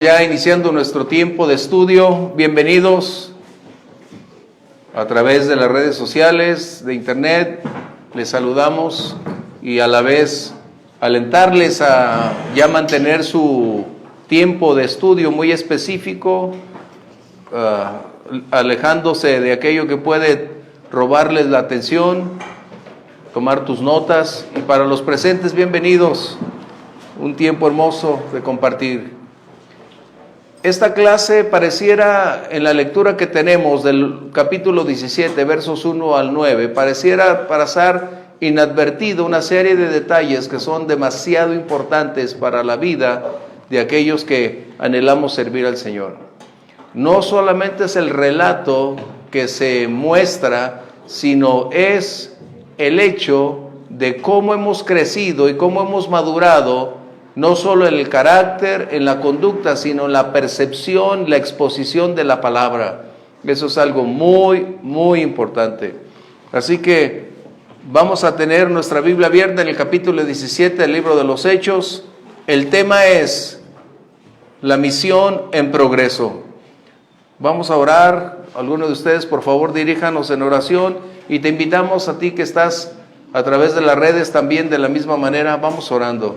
Ya iniciando nuestro tiempo de estudio, bienvenidos a través de las redes sociales, de internet, les saludamos y a la vez alentarles a ya mantener su tiempo de estudio muy específico, alejándose de aquello que puede robarles la atención, tomar tus notas. Y para los presentes, bienvenidos, un tiempo hermoso de compartir. Esta clase pareciera, en la lectura que tenemos del capítulo 17, versos 1 al 9, pareciera pasar inadvertido una serie de detalles que son demasiado importantes para la vida de aquellos que anhelamos servir al Señor. No solamente es el relato que se muestra, sino es el hecho de cómo hemos crecido y cómo hemos madurado, no solo en el carácter, en la conducta, sino en la percepción, la exposición de la palabra. Eso es algo muy, muy importante. Así que vamos a tener nuestra Biblia abierta en el capítulo 17 del libro de los Hechos. El tema es la misión en progreso. Vamos a orar. Algunos de ustedes, por favor, diríjanos en oración, y te invitamos a ti que estás a través de las redes también de la misma manera. Vamos orando.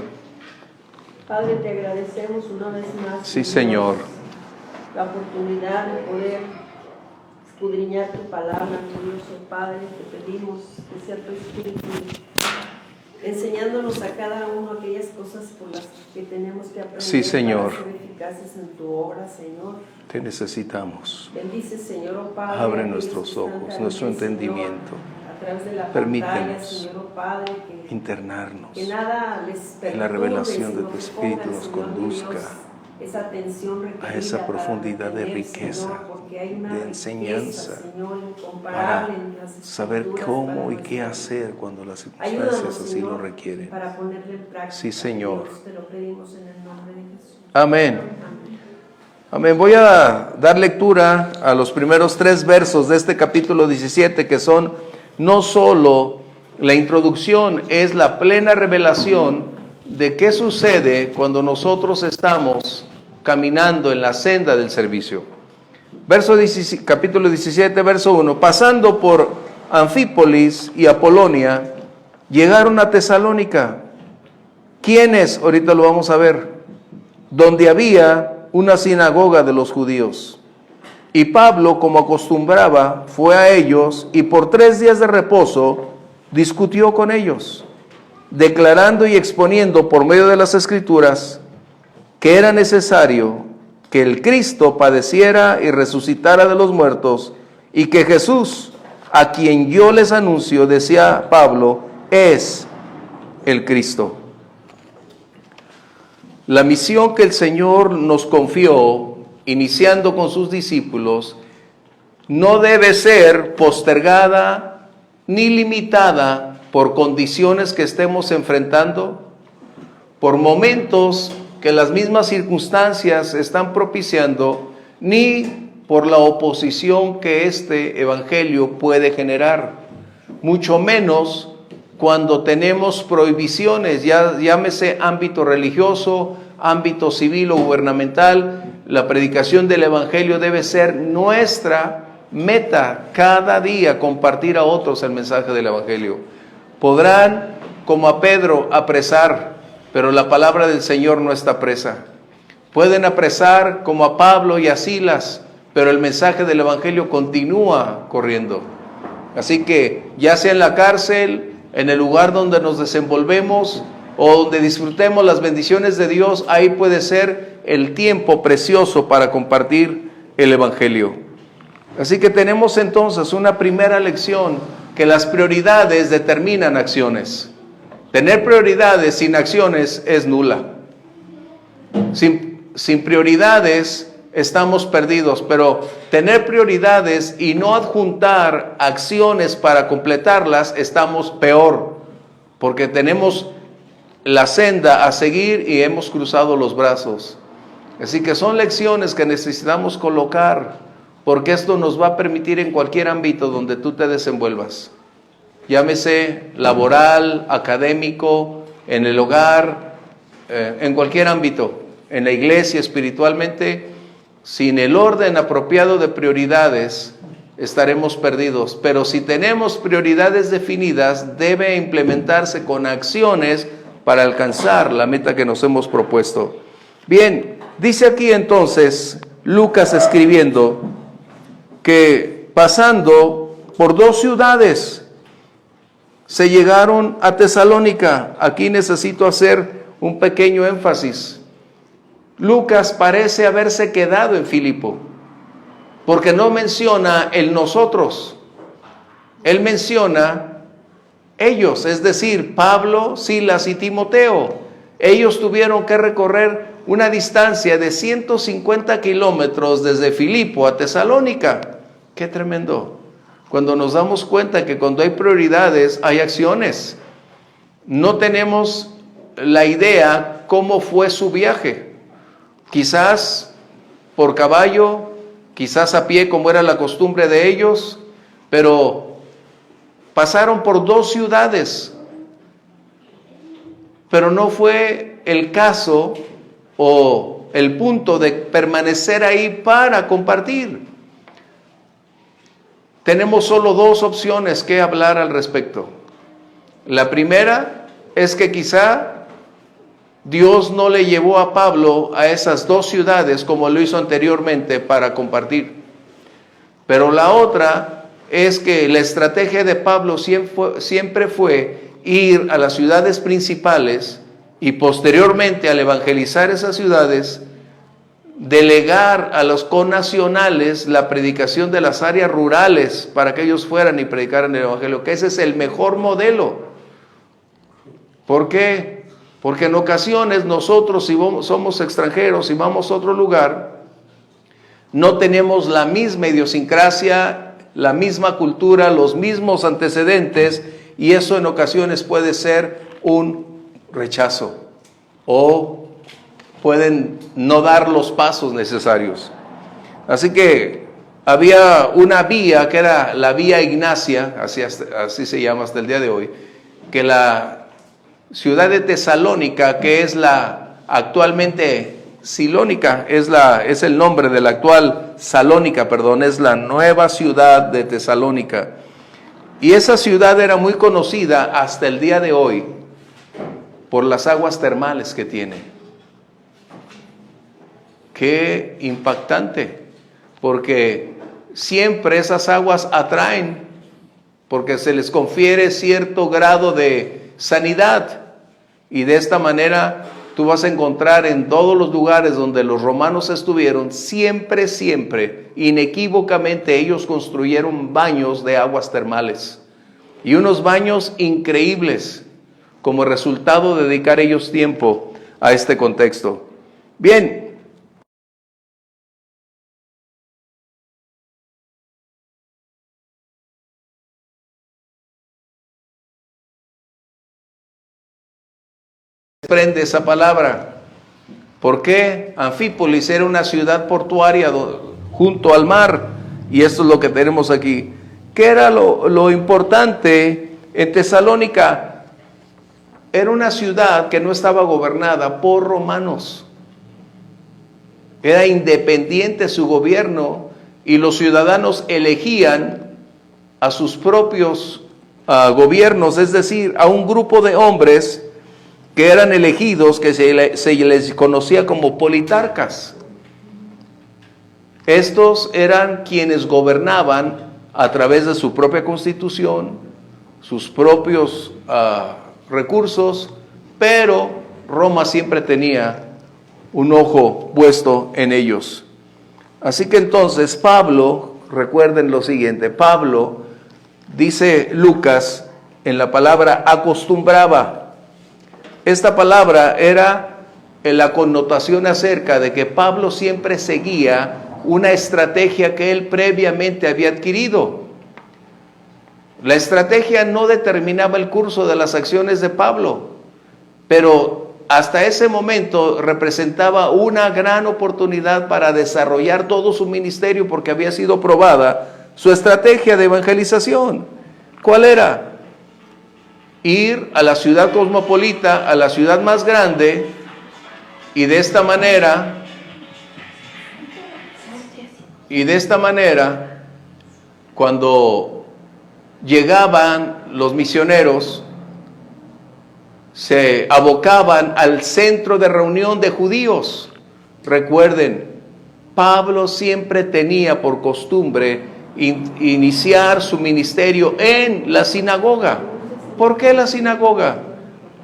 Padre, te agradecemos una vez más. Sí, Señor. La oportunidad de poder escudriñar tu palabra, glorioso Padre. Te pedimos que sea tu Espíritu enseñándonos a cada uno aquellas cosas por las que tenemos que aprender. Sí, Señor. Para ser eficaces en tu obra, Señor. Te necesitamos. Bendice, Señor, oh Padre. Abre nuestros ojos, nuestro entendimiento. Permítenos Señor, oh Padre, internarnos que nada les perturbe, en la revelación de tu que Espíritu pongan, nos Señor, conduzca Dios, esa atención a esa profundidad de riqueza, de enseñanza, para saber cómo y qué hacer cuando las circunstancias así lo requieren. Para ponerle en práctica. Sí, Señor. Dios, te lo pedimos en el nombre de Jesús. Amén. Amén. Voy a dar lectura a los primeros 3 versos de este capítulo 17, que son no solo la introducción, es la plena revelación de qué sucede cuando nosotros estamos caminando en la senda del servicio. Capítulo 17, verso 1. Pasando por Anfípolis y Apolonia, llegaron a Tesalónica. ¿Quiénes? Ahorita lo vamos a ver. Donde había una sinagoga de los judíos. Y Pablo, como acostumbraba, fue a ellos y por 3 días de reposo discutió con ellos, declarando y exponiendo por medio de las Escrituras que era necesario que el Cristo padeciera y resucitara de los muertos, y que Jesús, a quien yo les anuncio, decía Pablo, es el Cristo. La misión que el Señor nos confió, iniciando con sus discípulos, no debe ser postergada ni limitada por condiciones que estemos enfrentando, por momentos que las mismas circunstancias están propiciando, ni por la oposición que este evangelio puede generar, mucho menos cuando tenemos prohibiciones, llámese ámbito religioso, ámbito civil o gubernamental. La predicación del evangelio debe ser nuestra meta, cada día compartir a otros el mensaje del evangelio. Podrán, como a Pedro, apresar, pero la palabra del Señor no está presa. Pueden apresar como a Pablo y a Silas, pero el mensaje del evangelio continúa corriendo. Así que, ya sea en la cárcel, en el lugar donde nos desenvolvemos o donde disfrutemos las bendiciones de Dios, ahí puede ser el tiempo precioso para compartir el evangelio. Así que tenemos entonces una primera lección, que las prioridades determinan acciones. Tener prioridades sin acciones es nula. Sin prioridades estamos perdidos, pero tener prioridades y no adjuntar acciones para completarlas, estamos peor, porque tenemos la senda a seguir y hemos cruzado los brazos. Así que son lecciones que necesitamos colocar, porque esto nos va a permitir en cualquier ámbito donde tú te desenvuelvas, llámese laboral, académico, en el hogar, en cualquier ámbito. en la iglesia espiritualmente, sin el orden apropiado de prioridades, estaremos perdidos. Pero si tenemos prioridades definidas, debe implementarse con acciones para alcanzar la meta que nos hemos propuesto. Bien, dice aquí entonces Lucas escribiendo que pasando por 2 ciudades se llegaron a Tesalónica. Aquí necesito hacer un pequeño énfasis. Lucas parece haberse quedado en Filipo, porque no menciona el nosotros. Él menciona ellos, es decir, Pablo, Silas y Timoteo. Ellos tuvieron que recorrer una distancia de 150 kilómetros desde Filipo a Tesalónica. ¡Qué tremendo! Cuando nos damos cuenta que cuando hay prioridades, hay acciones. No tenemos la idea cómo fue su viaje. Quizás por caballo, quizás a pie como era la costumbre de ellos, pero pasaron por 2 ciudades. Pero no fue el caso o el punto de permanecer ahí para compartir. Tenemos solo 2 opciones que hablar al respecto. La primera es que quizá Dios no le llevó a Pablo a esas 2 ciudades como lo hizo anteriormente para compartir. Pero la otra es que la estrategia de Pablo siempre fue ir a las ciudades principales y posteriormente al evangelizar esas ciudades, delegar a los connacionales la predicación de las áreas rurales para que ellos fueran y predicaran el evangelio, que ese es el mejor modelo. ¿Por qué? Porque en ocasiones nosotros, si somos extranjeros y vamos a otro lugar, no tenemos la misma idiosincrasia, la misma cultura, los mismos antecedentes, y eso en ocasiones puede ser un rechazo o pueden no dar los pasos necesarios. Así que había una vía que era la vía Ignacia, así se llama hasta el día de hoy, que la ciudad de Tesalónica, que es la actualmente Silónica, es el nombre de la actual Salónica, es la nueva ciudad de Tesalónica. Y esa ciudad era muy conocida hasta el día de hoy por las aguas termales que tiene. Qué impactante, porque siempre esas aguas atraen, porque se les confiere cierto grado de sanidad, y de esta manera tú vas a encontrar en todos los lugares donde los romanos estuvieron, siempre, inequívocamente ellos construyeron baños de aguas termales, y unos baños increíbles, como resultado de dedicar ellos tiempo a este contexto. Bien, prende esa palabra. ¿Por qué? Anfípolis era una ciudad portuaria junto al mar, y esto es lo que tenemos aquí. ¿Qué era lo importante en Tesalónica? Era una ciudad que no estaba gobernada por romanos. Era independiente su gobierno, y los ciudadanos elegían a sus propios gobiernos, es decir, a un grupo de hombres que eran elegidos, que se les conocía como politarcas. Estos eran quienes gobernaban a través de su propia constitución, sus propios recursos, pero Roma siempre tenía un ojo puesto en ellos. Así que entonces Pablo, recuerden lo siguiente, Pablo, dice Lucas, en la palabra acostumbraba. Esta palabra era la connotación acerca de que Pablo siempre seguía una estrategia que él previamente había adquirido. La estrategia no determinaba el curso de las acciones de Pablo, pero hasta ese momento representaba una gran oportunidad para desarrollar todo su ministerio, porque había sido probada su estrategia de evangelización. ¿Cuál era? Ir a la ciudad cosmopolita, a la ciudad más grande, Y de esta manera, cuando llegaban los misioneros, se abocaban al centro de reunión de judíos. Recuerden, Pablo siempre tenía por costumbre iniciar su ministerio en la sinagoga. ¿Por qué la sinagoga?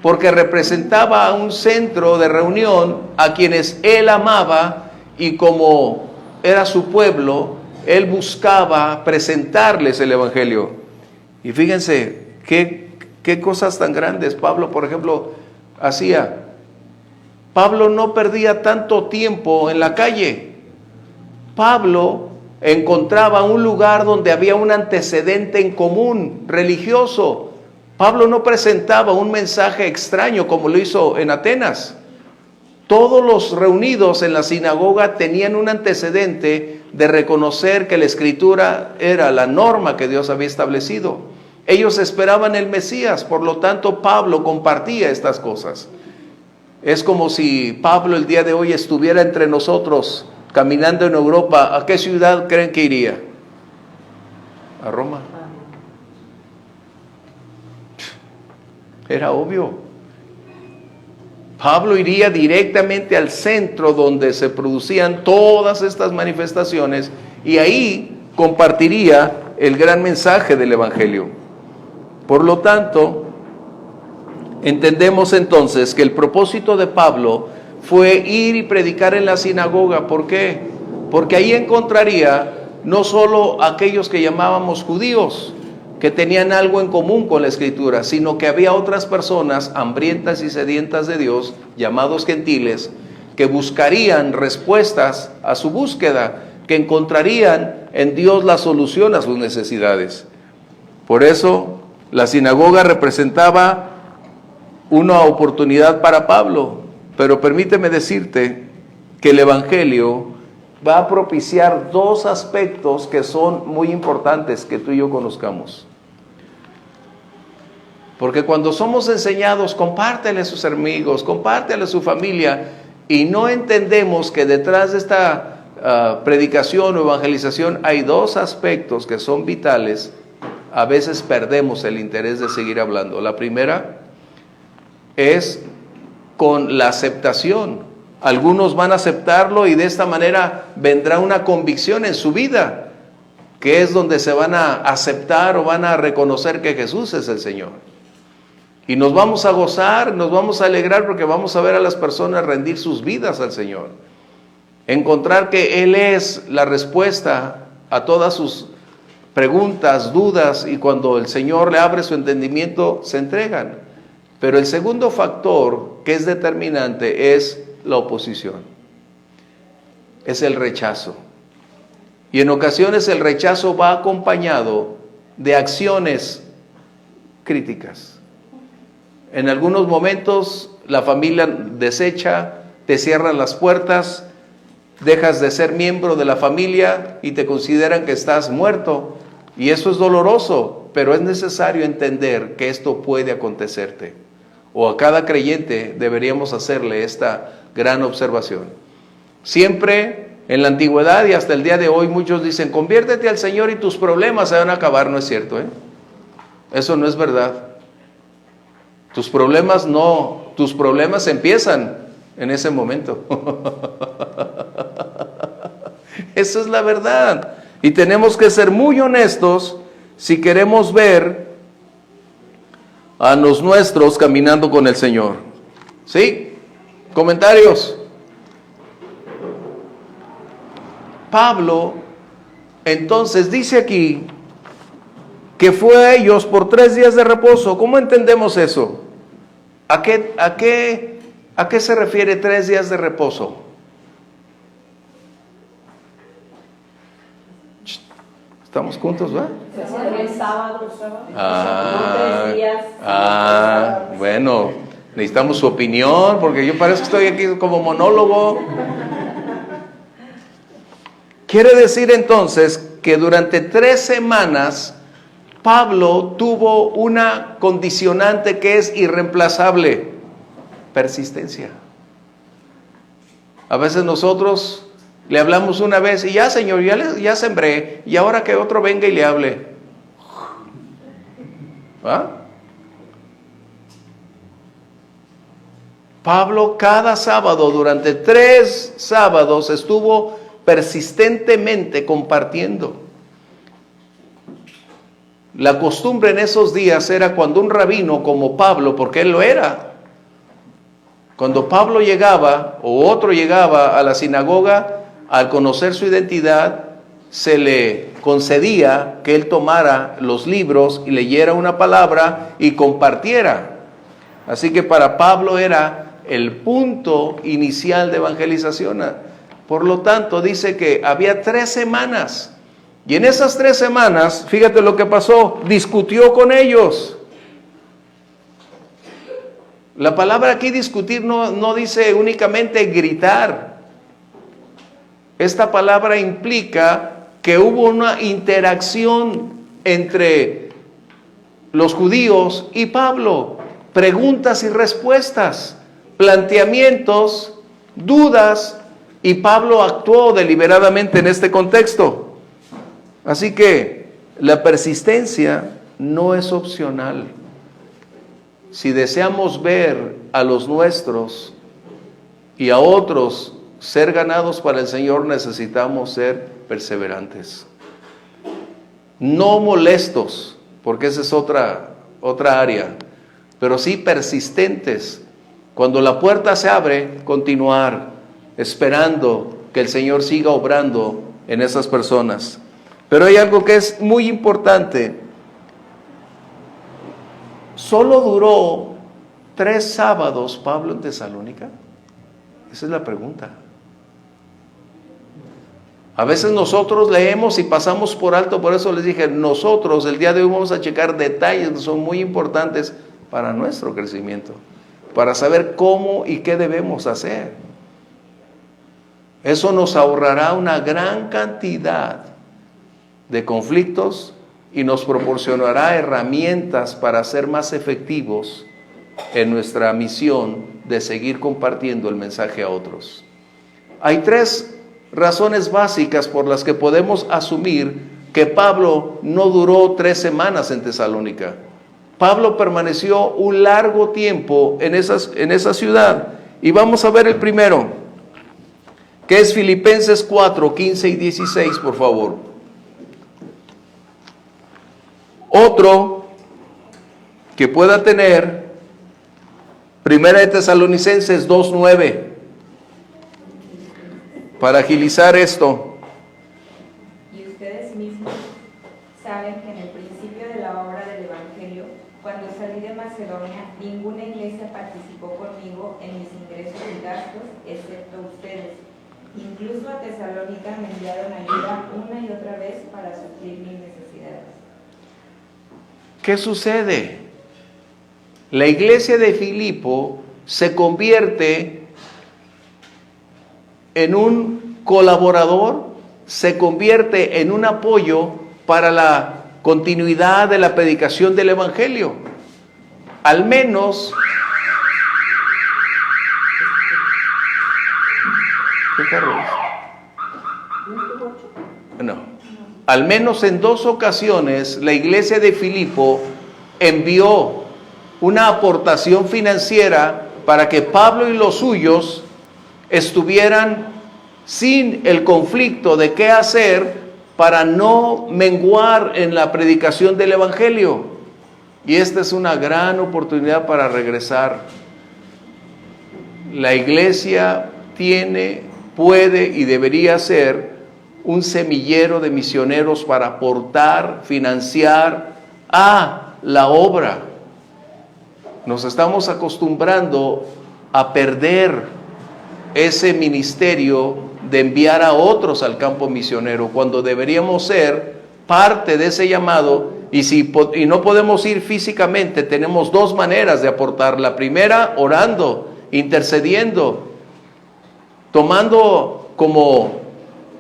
Porque representaba a un centro de reunión a quienes él amaba, y como era su pueblo, él buscaba presentarles el evangelio. Y fíjense qué cosas tan grandes Pablo, por ejemplo, hacía. Pablo no perdía tanto tiempo en la calle. Pablo encontraba un lugar donde había un antecedente en común religioso. Pablo no presentaba un mensaje extraño como lo hizo en Atenas. Todos los reunidos en la sinagoga tenían un antecedente de reconocer que la Escritura era la norma que Dios había establecido. Ellos esperaban el Mesías, por lo tanto Pablo compartía estas cosas. Es como si Pablo el día de hoy estuviera entre nosotros caminando en Europa. ¿A qué ciudad creen que iría? A Roma. Era obvio. Pablo iría directamente al centro donde se producían todas estas manifestaciones, y ahí compartiría el gran mensaje del Evangelio. Por lo tanto, entendemos entonces que el propósito de Pablo fue ir y predicar en la sinagoga. ¿Por qué? Porque ahí encontraría no solo aquellos que llamábamos judíos, que tenían algo en común con la Escritura, sino que había otras personas hambrientas y sedientas de Dios, llamados gentiles, que buscarían respuestas a su búsqueda, que encontrarían en Dios la solución a sus necesidades. Por eso, la sinagoga representaba una oportunidad para Pablo. Pero permíteme decirte que el Evangelio va a propiciar dos aspectos que son muy importantes que tú y yo conozcamos. Porque cuando somos enseñados, compártele a sus amigos, compártele a su familia, y no entendemos que detrás de esta predicación o evangelización hay dos aspectos que son vitales, a veces perdemos el interés de seguir hablando. La primera es con la aceptación. Algunos van a aceptarlo y de esta manera vendrá una convicción en su vida, que es donde se van a aceptar o van a reconocer que Jesús es el Señor. Y nos vamos a gozar, nos vamos a alegrar, porque vamos a ver a las personas rendir sus vidas al Señor. Encontrar que Él es la respuesta a todas sus preguntas, dudas, y cuando el Señor le abre su entendimiento, se entregan. Pero el segundo factor que es determinante es la oposición, es el rechazo. Y en ocasiones el rechazo va acompañado de acciones críticas. En algunos momentos la familia desecha, te cierran las puertas, dejas de ser miembro de la familia y te consideran que estás muerto. Y eso es doloroso, pero es necesario entender que esto puede acontecerte. O a cada creyente deberíamos hacerle esta gran observación. Siempre en la antigüedad y hasta el día de hoy muchos dicen, conviértete al Señor y tus problemas se van a acabar. No es cierto, Eso no es verdad. Tus problemas empiezan en ese momento. Esa es la verdad. Y tenemos que ser muy honestos si queremos ver a los nuestros caminando con el Señor. ¿Sí? ¿Comentarios? Pablo, entonces, dice aquí que fue a ellos por 3 días de reposo. ¿Cómo entendemos eso? ¿A qué se refiere 3 días de reposo? ¿Estamos juntos, va? El sábado. Bueno, necesitamos su opinión, porque yo parece que estoy aquí como monólogo. Quiere decir entonces que durante 3 semanas Pablo tuvo una condicionante que es irreemplazable: persistencia. A veces nosotros le hablamos una vez y ya, Señor, ya sembré, y ahora que otro venga y le hable. ¿Ah? Pablo cada sábado, durante 3 sábados, estuvo persistentemente compartiendo. La costumbre en esos días era cuando un rabino como Pablo, porque él lo era, cuando Pablo llegaba o otro llegaba a la sinagoga, al conocer su identidad, se le concedía que él tomara los libros y leyera una palabra y compartiera. Así que para Pablo era el punto inicial de evangelización. Por lo tanto, dice que había 3 semanas. Y en esas 3 semanas, fíjate lo que pasó, discutió con ellos. La palabra aquí discutir no dice únicamente gritar. Esta palabra implica que hubo una interacción entre los judíos y Pablo. Preguntas y respuestas, planteamientos, dudas, y Pablo actuó deliberadamente en este contexto. Así que la persistencia no es opcional. Si deseamos ver a los nuestros y a otros ser ganados para el Señor, necesitamos ser perseverantes. No molestos, porque esa es otra área, pero sí persistentes. Cuando la puerta se abre, continuar esperando que el Señor siga obrando en esas personas. Pero hay algo que es muy importante. ¿Solo duró 3 sábados Pablo en Tesalónica? Esa es la pregunta. A veces nosotros leemos y pasamos por alto, por eso les dije, nosotros el día de hoy vamos a checar detalles que son muy importantes para nuestro crecimiento, para saber cómo y qué debemos hacer. Eso nos ahorrará una gran cantidad de conflictos y nos proporcionará herramientas para ser más efectivos en nuestra misión de seguir compartiendo el mensaje a otros. Hay 3 razones básicas por las que podemos asumir que Pablo no duró 3 semanas en Tesalónica. Pablo permaneció un largo tiempo en esa ciudad. Y vamos a ver el primero, que es Filipenses 4, 15 y 16, por favor. Otro que pueda tener, Primera de Tesalonicenses 2, 9, para agilizar esto. Y ustedes mismos saben que en el principio de la obra del Evangelio, cuando salí de Macedonia, ninguna iglesia participó conmigo en mis ingresos y gastos, excepto ustedes. Incluso a Tesalónica me enviaron ayuda una y otra vez para suplir mis necesidades. ¿Qué sucede? La iglesia de Filipo se convierte en un colaborador, se convierte en un apoyo para la continuidad de la predicación del Evangelio. Al menos, ¿qué carro es? No. Al menos en 2 ocasiones la iglesia de Filipo envió una aportación financiera para que Pablo y los suyos estuvieran sin el conflicto de qué hacer para no menguar en la predicación del Evangelio. Y esta es una gran oportunidad para regresar. La iglesia tiene, puede y debería ser un semillero de misioneros para aportar, financiar a la obra. Nos estamos acostumbrando a perder ese ministerio de enviar a otros al campo misionero, cuando deberíamos ser parte de ese llamado. Y no podemos ir físicamente, tenemos 2 maneras de aportar. La primera, orando, intercediendo, tomando como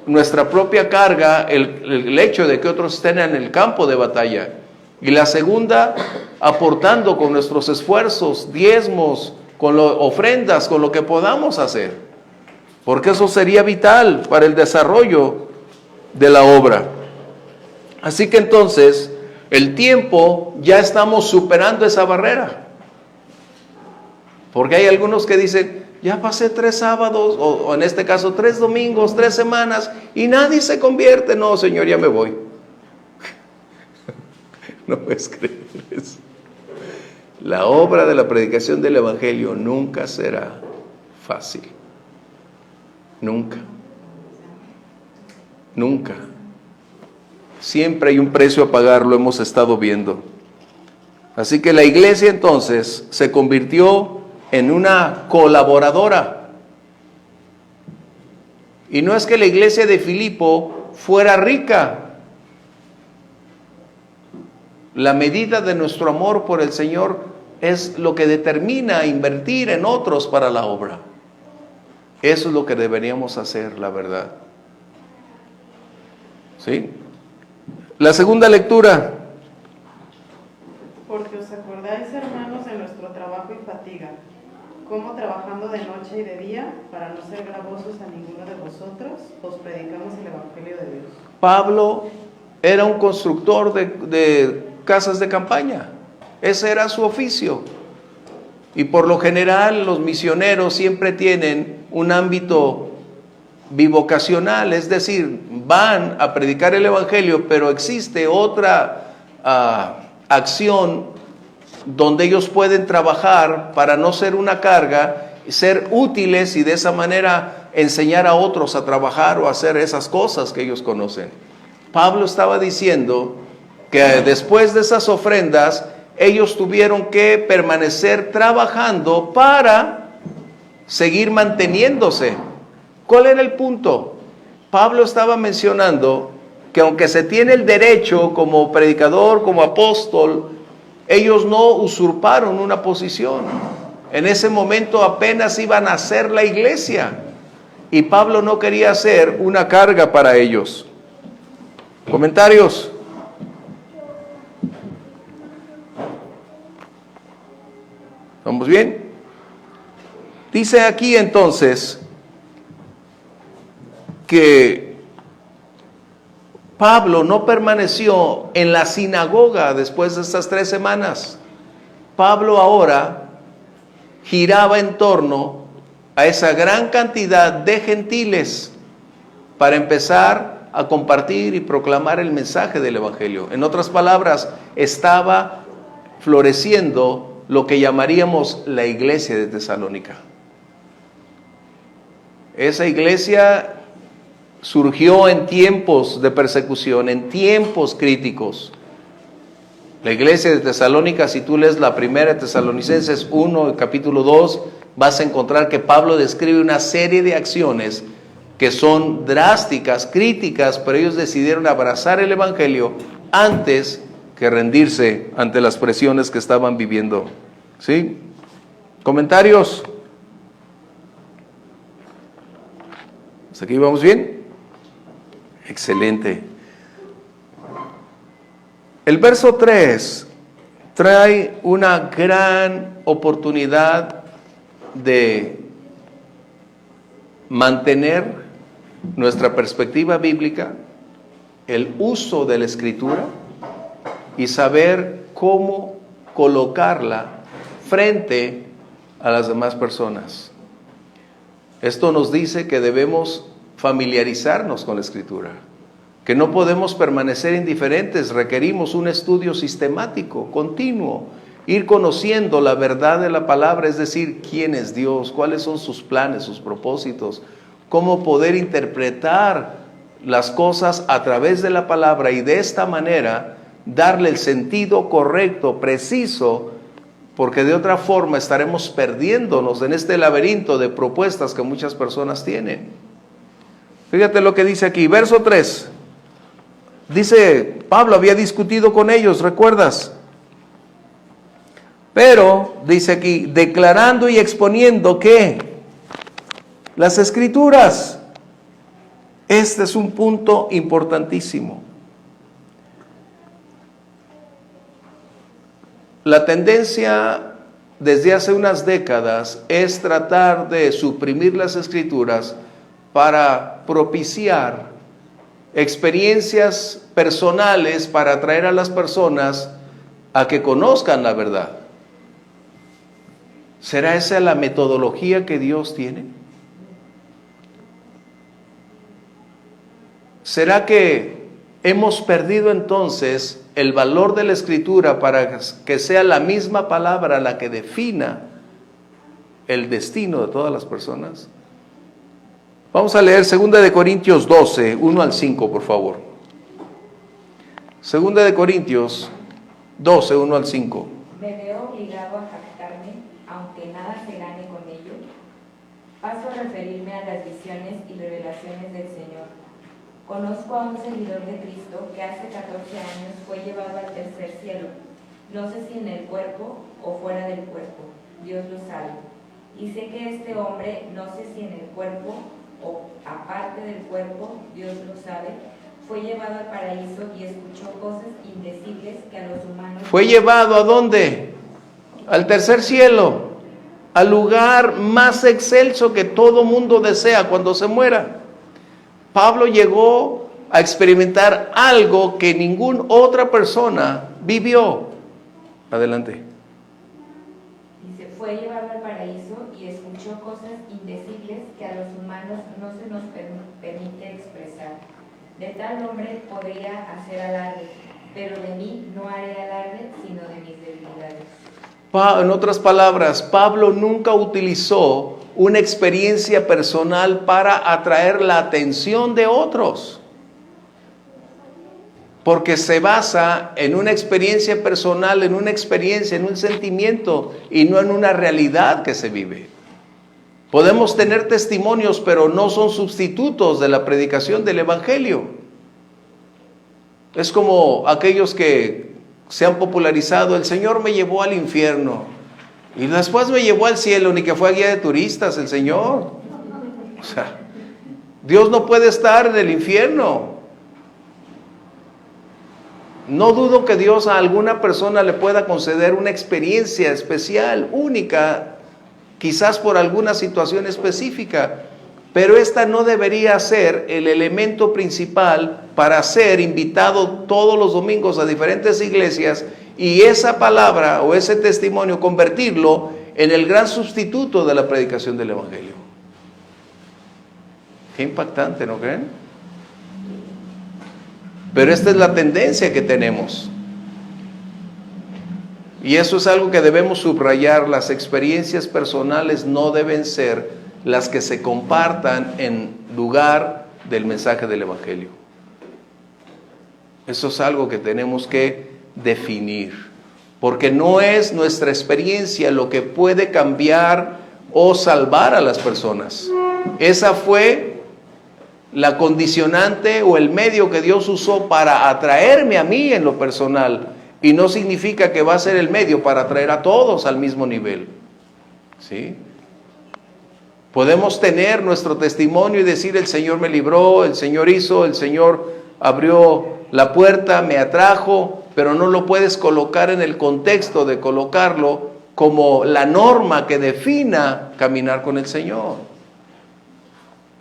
nuestra propia carga el hecho de que otros estén en el campo de batalla. Y la segunda, aportando con nuestros esfuerzos, diezmos, con ofrendas, con lo que podamos hacer. porque eso sería vital para el desarrollo de la obra. Así que entonces, el tiempo, ya estamos superando esa barrera. Porque hay algunos que dicen, ya pasé 3 sábados, o en este caso 3 domingos, 3 semanas, y nadie se convierte. No, Señor, ya me voy. No puedes creer eso. La obra de la predicación del Evangelio nunca será fácil. Nunca. Nunca. Siempre hay un precio a pagar, lo hemos estado viendo. Así que la iglesia entonces se convirtió en una colaboradora. Y no es que la iglesia de Filipo fuera rica. La medida de nuestro amor por el Señor es lo que determina invertir en otros para la obra. Eso es lo que deberíamos hacer, la verdad. ¿Sí? La segunda lectura. Porque os acordáis, hermanos, de nuestro trabajo y fatiga, cómo trabajando de noche y de día, para no ser gravosos a ninguno de vosotros, os predicamos el Evangelio de Dios. Pablo era un constructor de casas de campaña. Ese era su oficio. Y por lo general los misioneros siempre tienen un ámbito bivocacional, es decir, van a predicar el Evangelio, pero existe otra acción donde ellos pueden trabajar para no ser una carga, ser útiles y de esa manera enseñar a otros a trabajar o a hacer esas cosas que ellos conocen. Pablo estaba diciendo que después de esas ofrendas, ellos tuvieron que permanecer trabajando para seguir manteniéndose. ¿Cuál era el punto? Pablo estaba mencionando que aunque se tiene el derecho como predicador, como apóstol, ellos no usurparon una posición. En ese momento apenas iban a hacer la iglesia y Pablo no quería ser una carga para ellos. ¿Comentarios? ¿Vamos bien? Dice aquí entonces que Pablo no permaneció en la sinagoga después de estas 3 semanas. Pablo ahora giraba en torno a esa gran cantidad de gentiles para empezar a compartir y proclamar el mensaje del Evangelio. En otras palabras, estaba floreciendo lo que llamaríamos la iglesia de Tesalónica. Esa iglesia surgió en tiempos de persecución, en tiempos críticos. La iglesia de Tesalónica, si tú lees la primera de Tesalonicenses 1, capítulo 2, vas a encontrar que Pablo describe una serie de acciones que son drásticas, críticas, pero ellos decidieron abrazar el Evangelio antes que rendirse ante las presiones que estaban viviendo. ¿Sí? ¿Comentarios? ¿Hasta aquí vamos bien? Excelente. El verso 3 trae una gran oportunidad de mantener nuestra perspectiva bíblica, el uso de la Escritura y saber cómo colocarla frente a las demás personas. Esto nos dice que debemos familiarizarnos con la Escritura, que no podemos permanecer indiferentes, requerimos un estudio sistemático, continuo, ir conociendo la verdad de la palabra, es decir, quién es Dios, cuáles son sus planes, sus propósitos, cómo poder interpretar las cosas a través de la palabra y de esta manera darle el sentido correcto, preciso, porque de otra forma estaremos perdiéndonos en este laberinto de propuestas que muchas personas tienen. Fíjate lo que dice aquí, verso 3. Dice, Pablo había discutido con ellos, ¿recuerdas? Pero, dice aquí, declarando y exponiendo ¿qué? Las Escrituras. Este es un punto importantísimo. La tendencia desde hace unas décadas es tratar de suprimir las Escrituras para propiciar experiencias personales para atraer a las personas a que conozcan la verdad. ¿Será esa la metodología que Dios tiene? ¿Será que hemos perdido entonces el valor de la Escritura para que sea la misma palabra la que defina el destino de todas las personas? Vamos a leer 2 Corintios 12, 1 al 5, por favor. 2 Corintios 12, 1 al 5. Me veo obligado a jactarme, aunque nada se gane con ello. Paso a referirme a las visiones y revelaciones del Señor. Conozco a un seguidor de Cristo que hace 14 años fue llevado al tercer cielo. No sé si en el cuerpo o fuera del cuerpo, Dios lo sabe. Y sé que este hombre, no sé si en el cuerpo o aparte del cuerpo, Dios lo sabe, fue llevado al paraíso y escuchó cosas indecibles que a los humanos... ¿Fue llevado a dónde? Al tercer cielo, al lugar más excelso que todo mundo desea cuando se muera. Pablo llegó a experimentar algo que ninguna otra persona vivió. Adelante. Dice, fue llevado al paraíso y escuchó cosas indecibles que a los humanos no se nos permite expresar. De tal hombre podría hacer alarde, pero de mí no haré alarde, sino de mis debilidades. En otras palabras, Pablo nunca utilizó una experiencia personal para atraer la atención de otros, porque se basa en una experiencia personal, en una experiencia, en un sentimiento y no en una realidad que se vive. Podemos tener testimonios, pero no son sustitutos de la predicación del Evangelio. Es como aquellos que se han popularizado: el Señor me llevó al infierno y después me llevó al cielo, ni que fue guía de turistas el Señor. O sea, Dios no puede estar en el infierno. No dudo que Dios a alguna persona le pueda conceder una experiencia especial, única, quizás por alguna situación específica, pero esta no debería ser el elemento principal para ser invitado todos los domingos a diferentes iglesias y esa palabra o ese testimonio convertirlo en el gran sustituto de la predicación del Evangelio. Qué impactante, ¿no creen? Pero esta es la tendencia que tenemos. Y eso es algo que debemos subrayar. Las experiencias personales no deben ser las que se compartan en lugar del mensaje del Evangelio. Eso es algo que tenemos que definir, porque no es nuestra experiencia lo que puede cambiar o salvar a las personas. Esa fue la condicionante o el medio que Dios usó para atraerme a mí en lo personal, y no significa que va a ser el medio para atraer a todos al mismo nivel. ¿Sí? Podemos tener nuestro testimonio y decir: el Señor me libró, el Señor hizo, el Señor abrió la puerta, me atrajo, pero no lo puedes colocar en el contexto de colocarlo como la norma que defina caminar con el Señor.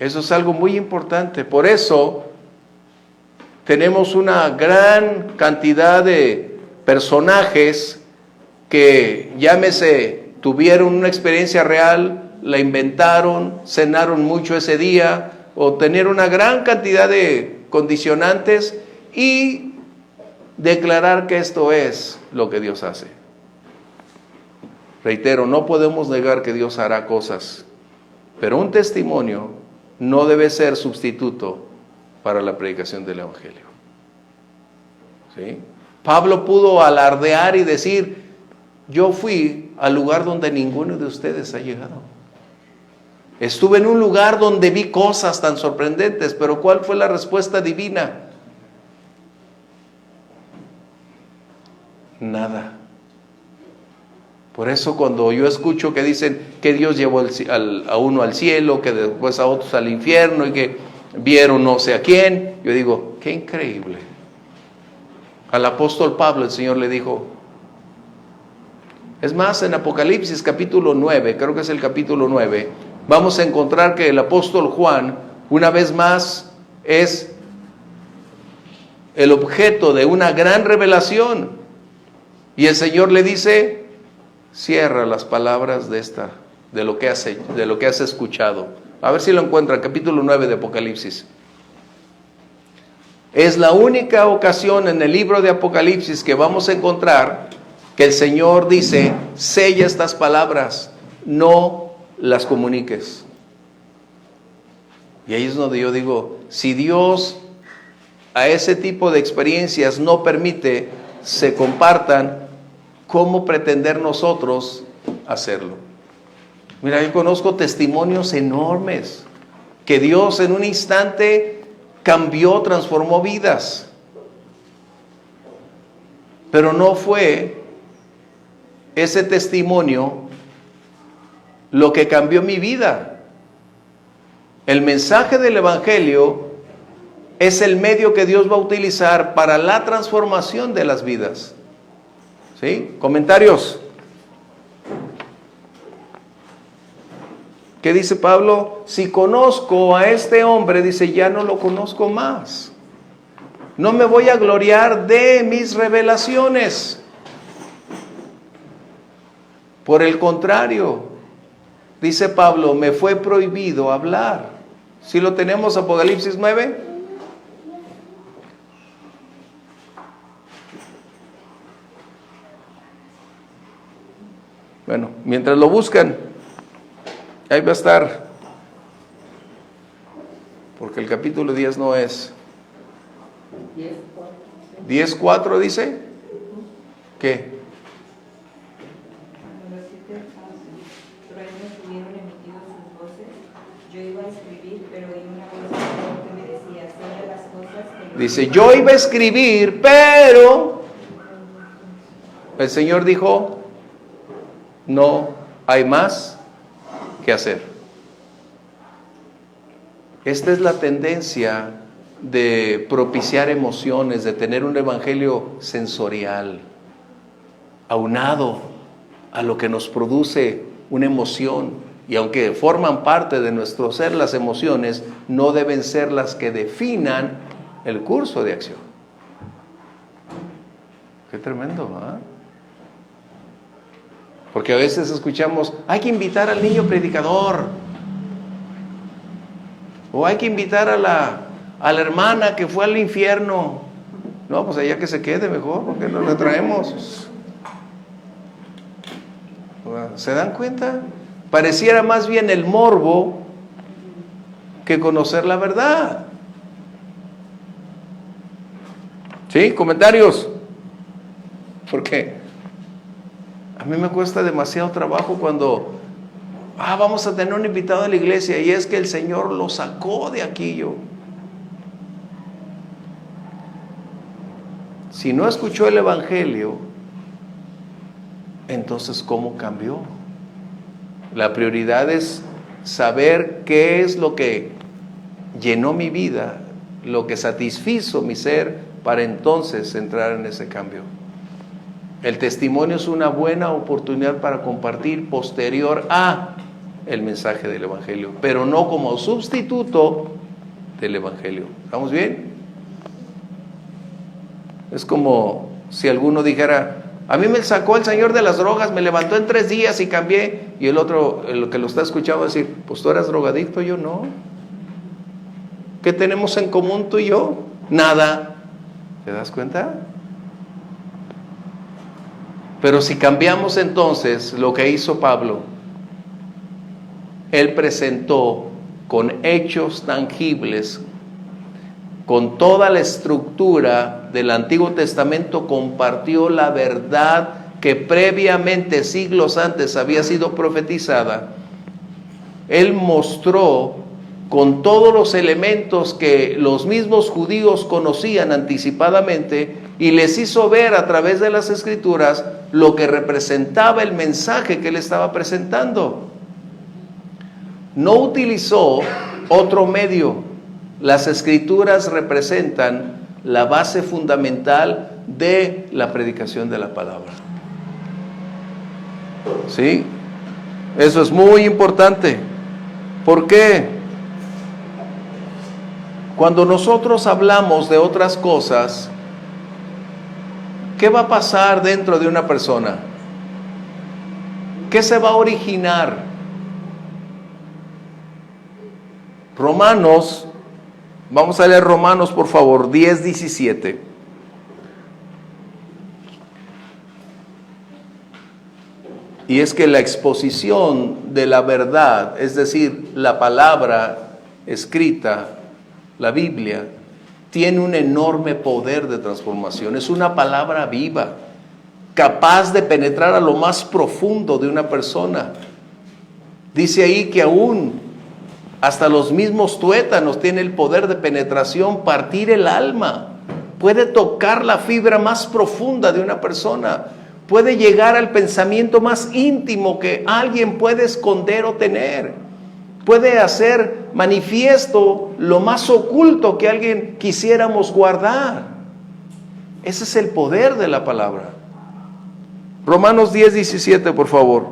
Eso es algo muy importante. Por eso tenemos una gran cantidad de personajes que, llámese, tuvieron una experiencia real, la inventaron, cenaron mucho ese día, o tener una gran cantidad de condicionantes y declarar que esto es lo que Dios hace. Reitero, no podemos negar que Dios hará cosas, pero un testimonio no debe ser sustituto para la predicación del Evangelio. ¿Sí? Pablo pudo alardear y decir: yo fui al lugar donde ninguno de ustedes ha llegado. Estuve en un lugar donde vi cosas tan sorprendentes, pero ¿cuál fue la respuesta divina? Nada. Por eso cuando yo escucho que dicen que Dios llevó a uno al cielo, que después a otros al infierno y que vieron no sé a quién, yo digo: qué increíble. Al apóstol Pablo el Señor le dijo, es más, en Apocalipsis capítulo 9, creo que es el capítulo 9, vamos a encontrar que el apóstol Juan, una vez más, es el objeto de una gran revelación. Y el Señor le dice, cierra las palabras de lo que has escuchado. A ver si lo encuentran, capítulo 9 de Apocalipsis. Es la única ocasión en el libro de Apocalipsis que vamos a encontrar que el Señor dice, sella estas palabras, no las comuniques. Y ahí es donde yo digo, si Dios a ese tipo de experiencias no permite se compartan, ¿cómo pretender nosotros hacerlo? Mira, yo conozco testimonios enormes que Dios en un instante cambió, transformó vidas. Pero no fue ese testimonio lo que cambió mi vida. El mensaje del Evangelio es el medio que Dios va a utilizar para la transformación de las vidas. ¿Sí? ¿Comentarios? ¿Qué dice Pablo? Si conozco a este hombre, dice, ya no lo conozco más. No me voy a gloriar de mis revelaciones. Por el contrario, dice Pablo, me fue prohibido hablar. ¿Sí lo tenemos, Apocalipsis 9? Bueno, mientras lo buscan, ahí va a estar, porque el capítulo 10 no es. 10:4 dice. ¿Qué? Cuando los 7 truenos hubieron emitido sus voces, yo iba a escribir, pero oí una voz que me decía, sella las cosas que... Dice, yo iba a escribir, pero el Señor dijo, no hay más que hacer. Esta es la tendencia de propiciar emociones, de tener un evangelio sensorial, aunado a lo que nos produce una emoción. Y aunque forman parte de nuestro ser las emociones, no deben ser las que definan el curso de acción. Qué tremendo, ¿ah? Porque a veces escuchamos, hay que invitar al niño predicador, o hay que invitar a la hermana que fue al infierno. No, pues allá que se quede mejor, porque no la traemos. ¿Se dan cuenta? Pareciera más bien el morbo que conocer la verdad. ¿Sí? ¿Comentarios? ¿Por qué? A mí me cuesta demasiado trabajo cuando vamos a tener un invitado a la iglesia y es que el Señor lo sacó de aquello. Si no escuchó el Evangelio, entonces ¿cómo cambió? La prioridad es saber qué es lo que llenó mi vida, lo que satisfizo mi ser, para entonces entrar en ese cambio. El testimonio es una buena oportunidad para compartir posterior a el mensaje del Evangelio, pero no como sustituto del Evangelio. ¿Estamos bien? Es como si alguno dijera, a mí me sacó el Señor de las drogas, me levantó en 3 días y cambié, y el otro, el que lo está escuchando, va a decir, pues tú eras drogadicto, yo no. ¿Qué tenemos en común tú y yo? Nada. ¿Te das cuenta? Pero si cambiamos entonces lo que hizo Pablo, él presentó con hechos tangibles, con toda la estructura del Antiguo Testamento, compartió la verdad que previamente, siglos antes, había sido profetizada. Él mostró con todos los elementos que los mismos judíos conocían anticipadamente y les hizo ver a través de las Escrituras lo que representaba el mensaje que él estaba presentando. No utilizó otro medio. Las Escrituras representan la base fundamental de la predicación de la palabra. ¿Sí? Eso es muy importante. ¿Por qué? Cuando nosotros hablamos de otras cosas, ¿qué va a pasar dentro de una persona? ¿Qué se va a originar? Romanos, vamos a leer Romanos por favor, 10:17. Y es que la exposición de la verdad, es decir, la palabra escrita, la Biblia, tiene un enorme poder de transformación. Es una palabra viva, capaz de penetrar a lo más profundo de una persona. Dice ahí que aún hasta los mismos tuétanos tiene el poder de penetración, partir el alma. Puede tocar la fibra más profunda de una persona. Puede llegar al pensamiento más íntimo que alguien puede esconder o tener. Puede hacer manifiesto lo más oculto que alguien quisiéramos guardar. Ese es el poder de la palabra. Romanos 10:17, por favor.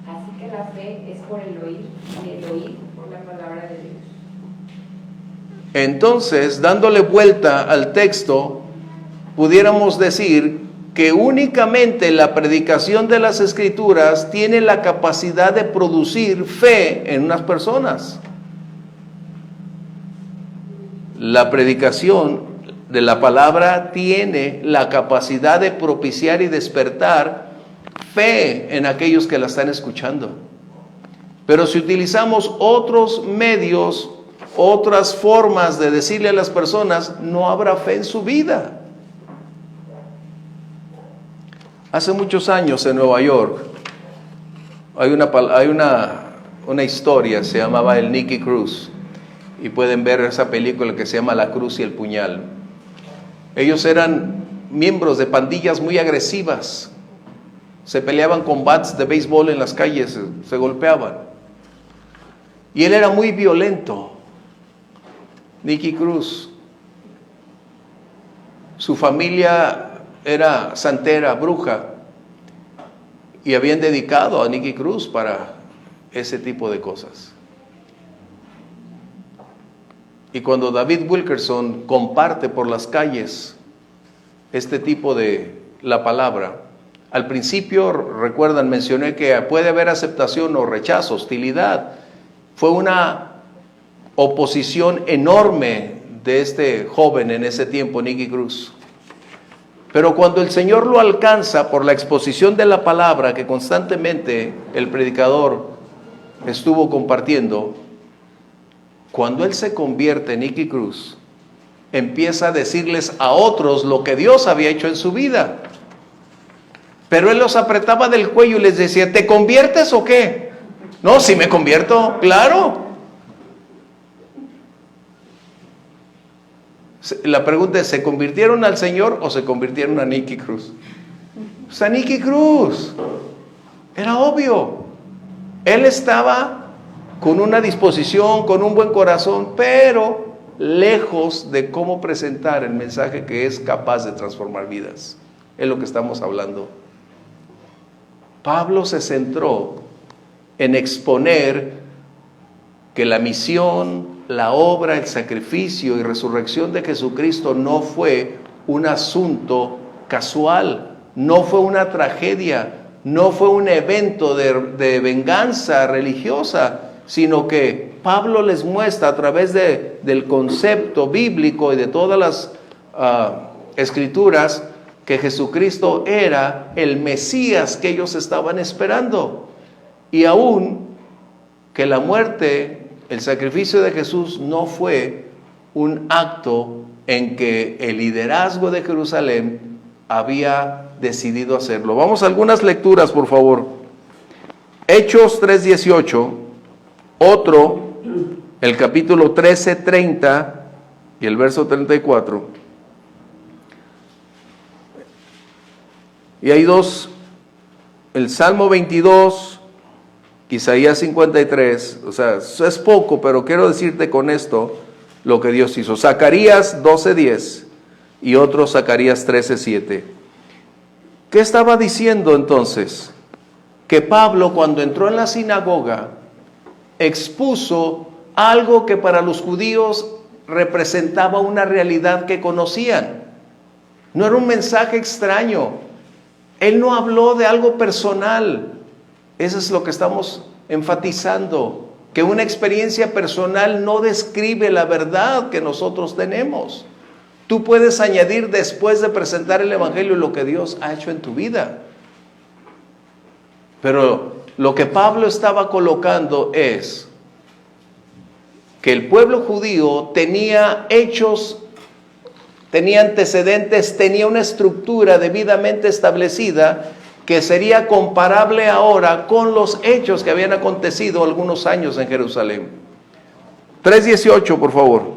Así que la fe es por el oír, y el oír por la palabra de Dios. Entonces, dándole vuelta al texto, pudiéramos decir que únicamente la predicación de las Escrituras tiene la capacidad de producir fe en unas personas. La predicación de la palabra tiene la capacidad de propiciar y despertar fe en aquellos que la están escuchando. Pero si utilizamos otros medios, otras formas de decirle a las personas, no habrá fe en su vida. Hace muchos años en Nueva York hay una historia, se llamaba el Nicky Cruz, y pueden ver esa película que se llama La Cruz y el Puñal. Ellos eran miembros de pandillas muy agresivas, se peleaban con bats de béisbol en las calles, se golpeaban, y él era muy violento, Nicky Cruz. Su familia era santera, bruja, y habían dedicado a Nicky Cruz para ese tipo de cosas. Y cuando David Wilkerson comparte por las calles este tipo de la palabra, al principio, recuerdan, mencioné que puede haber aceptación o rechazo, hostilidad. Fue una oposición enorme de este joven en ese tiempo, Nicky Cruz. Pero cuando el Señor lo alcanza por la exposición de la palabra que constantemente el predicador estuvo compartiendo, cuando él se convierte en Nicky Cruz, empieza a decirles a otros lo que Dios había hecho en su vida. Pero él los apretaba del cuello y les decía, ¿te conviertes o qué? No, si me convierto, claro. La pregunta es, ¿se convirtieron al Señor o se convirtieron a Nicky Cruz? Pues a Nicky Cruz. Era obvio. Él estaba con una disposición, con un buen corazón, pero lejos de cómo presentar el mensaje que es capaz de transformar vidas. Es lo que estamos hablando. Pablo se centró en exponer que la misión, la obra, el sacrificio y resurrección de Jesucristo no fue un asunto casual, no fue una tragedia, no fue un evento de venganza religiosa, sino que Pablo les muestra a través del concepto bíblico y de todas las escrituras que Jesucristo era el Mesías que ellos estaban esperando, y aún que la muerte, el sacrificio de Jesús no fue un acto en que el liderazgo de Jerusalén había decidido hacerlo. Vamos a algunas lecturas, por favor. Hechos 3:18, otro, el capítulo 13:30 y el verso 34. Y hay dos, el Salmo 22, Isaías 53, o sea, es poco, pero quiero decirte con esto lo que Dios hizo. Zacarías 12:10 y otro Zacarías 13:7. ¿Qué estaba diciendo entonces? Que Pablo, cuando entró en la sinagoga, expuso algo que para los judíos representaba una realidad que conocían. No era un mensaje extraño. Él no habló de algo personal. Eso es lo que estamos enfatizando, que una experiencia personal no describe la verdad que nosotros tenemos. Tú puedes añadir después de presentar el Evangelio lo que Dios ha hecho en tu vida. Pero lo que Pablo estaba colocando es que el pueblo judío tenía hechos, tenía antecedentes, tenía una estructura debidamente establecida que sería comparable ahora con los hechos que habían acontecido algunos años en Jerusalén. 3:18, por favor.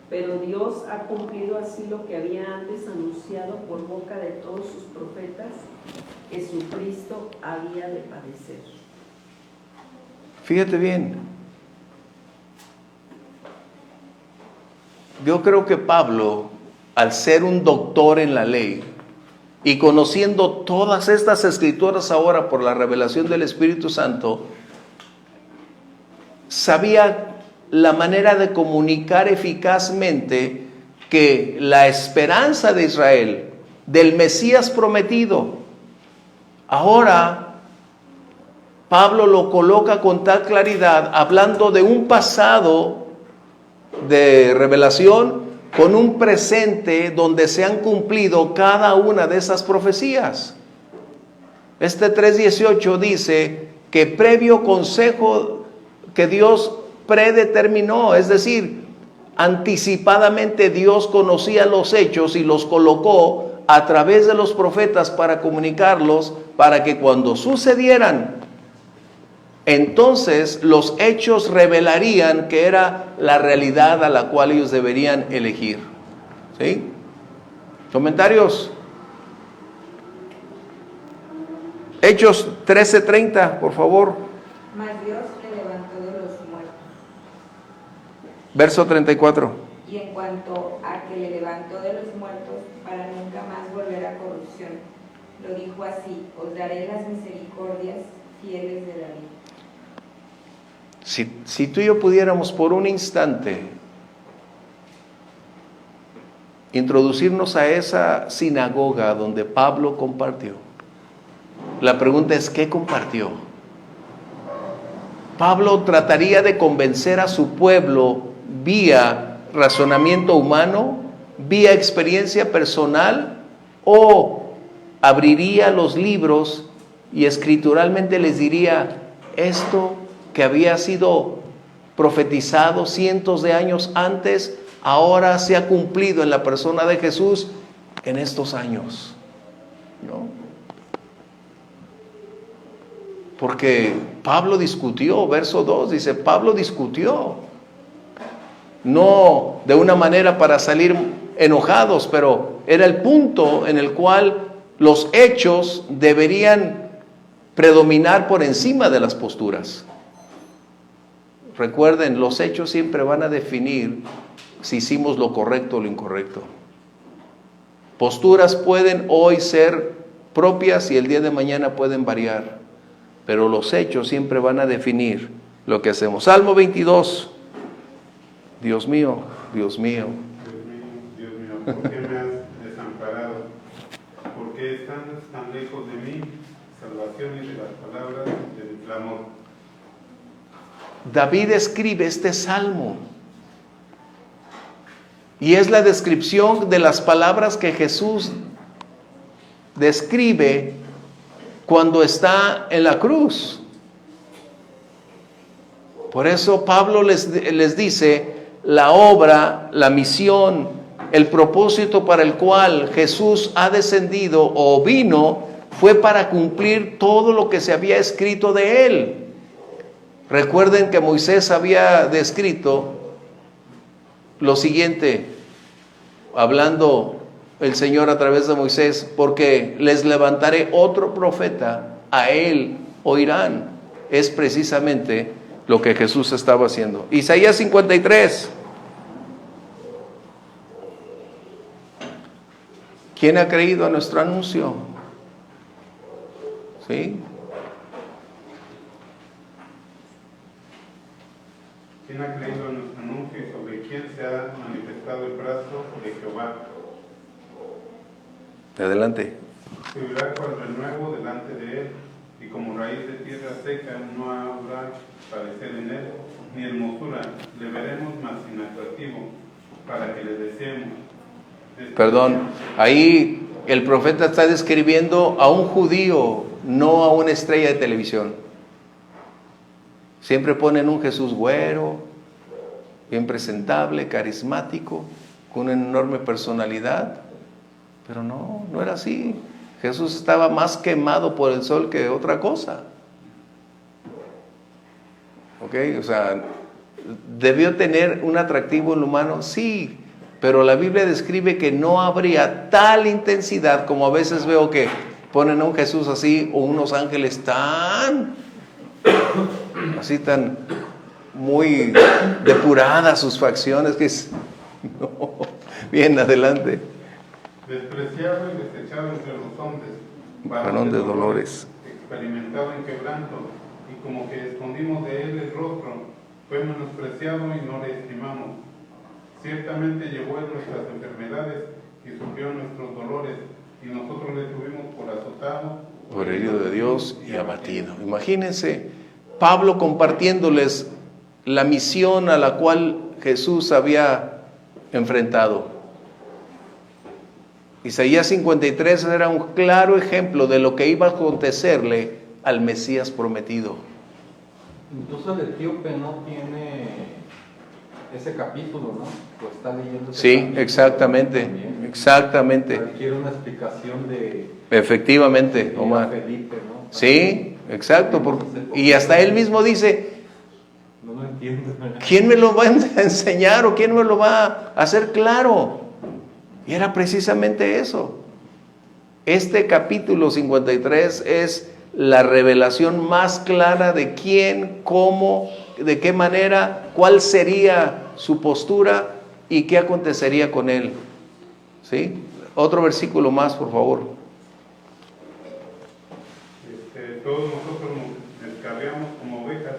Pero Dios ha cumplido así lo que había antes anunciado por boca de todos sus profetas, que Jesucristo había de padecer. Fíjate bien. Yo creo que Pablo, al ser un doctor en la ley y conociendo todas estas escrituras ahora por la revelación del Espíritu Santo, sabía la manera de comunicar eficazmente que la esperanza de Israel, del Mesías prometido, ahora Pablo lo coloca con tal claridad, hablando de un pasado de revelación con un presente donde se han cumplido cada una de esas profecías. Este 3:18 dice que previo consejo que Dios predeterminó, es decir, anticipadamente Dios conocía los hechos y los colocó a través de los profetas para comunicarlos, para que cuando sucedieran, entonces los hechos revelarían que era la realidad a la cual ellos deberían elegir. ¿Sí? ¿Comentarios? Hechos 13:30, por favor. Mas Dios le levantó de los muertos. Verso 34. Y en cuanto a que le levantó de los muertos para nunca más volver a corrupción, lo dijo así: os daré las misericordias fieles de David. Si tú y yo pudiéramos por un instante introducirnos a esa sinagoga donde Pablo compartió, la pregunta es, ¿qué compartió? Pablo trataría de convencer a su pueblo vía razonamiento humano, vía experiencia personal, o abriría los libros y escrituralmente les diría, esto que había sido profetizado cientos de años antes, ahora se ha cumplido en la persona de Jesús en estos años, ¿no? Porque Pablo discutió, verso 2 dice, Pablo discutió, no de una manera para salir enojados, pero era el punto en el cual los hechos deberían predominar por encima de las posturas. Recuerden, los hechos siempre van a definir si hicimos lo correcto o lo incorrecto. Posturas pueden hoy ser propias y el día de mañana pueden variar, pero los hechos siempre van a definir lo que hacemos. Salmo 22. Dios mío, Dios mío. Dios mío, ¿por qué me has desamparado? ¿Por qué estás tan lejos de mí? Salvación y de las palabras de mi clamor. David escribe este salmo y es la descripción de las palabras que Jesús describe cuando está en la cruz. Por eso Pablo les dice, la obra, la misión, el propósito para el cual Jesús ha descendido o vino fue para cumplir todo lo que se había escrito de él. Recuerden que Moisés había descrito lo siguiente, hablando el Señor a través de Moisés, porque les levantaré otro profeta, a él oirán. Es precisamente lo que Jesús estaba haciendo. Isaías 53. ¿Quién ha creído a nuestro anuncio? ¿Sí? ¿Quién ha creído en nuestro anuncio y sobre quién se ha manifestado el brazo de Jehová? Adelante. Subirá cual renuevo delante de él, y como raíz de tierra seca no habrá parecer en él, ni hermosura le veremos más inatractivo, para que le deseemos. Perdón, ahí el profeta está describiendo a un judío, no a una estrella de televisión. Siempre ponen un Jesús güero, bien presentable, carismático, con una enorme personalidad, pero no era así. Jesús estaba más quemado por el sol que otra cosa. ¿Ok? O sea, ¿debió tener un atractivo en lo humano? Sí, pero la Biblia describe que no habría tal intensidad como a veces veo que ponen a un Jesús así o unos ángeles tan muy depuradas sus facciones que es... No. Bien, adelante. Despreciado y desechado entre los hombres, Varón de dolores, experimentado en quebranto, y como que escondimos de él el rostro, fue menospreciado y no le estimamos. Ciertamente llevó en nuestras enfermedades y sufrió nuestros dolores, y nosotros le tuvimos por azotado, por herido de Dios y abatido. Imagínense, Pablo compartiéndoles la misión a la cual Jesús había enfrentado. Isaías 53 era un claro ejemplo de lo que iba a acontecerle al Mesías prometido. Incluso el etíope no tiene ese capítulo, ¿no? Lo está leyendo. Sí, exactamente, exactamente. Requiere una explicación de... Efectivamente, Omar. Felipe, ¿no? Sí, exacto. Y hasta él mismo dice, no lo entiendo. ¿quién me lo va a enseñar o quién me lo va a hacer claro? Y era precisamente eso. Este capítulo 53 es la revelación más clara de quién, cómo, de qué manera, cuál sería su postura y qué acontecería con él. ¿Sí? Otro versículo más, por favor. Todos nosotros nos descarriamos como ovejas,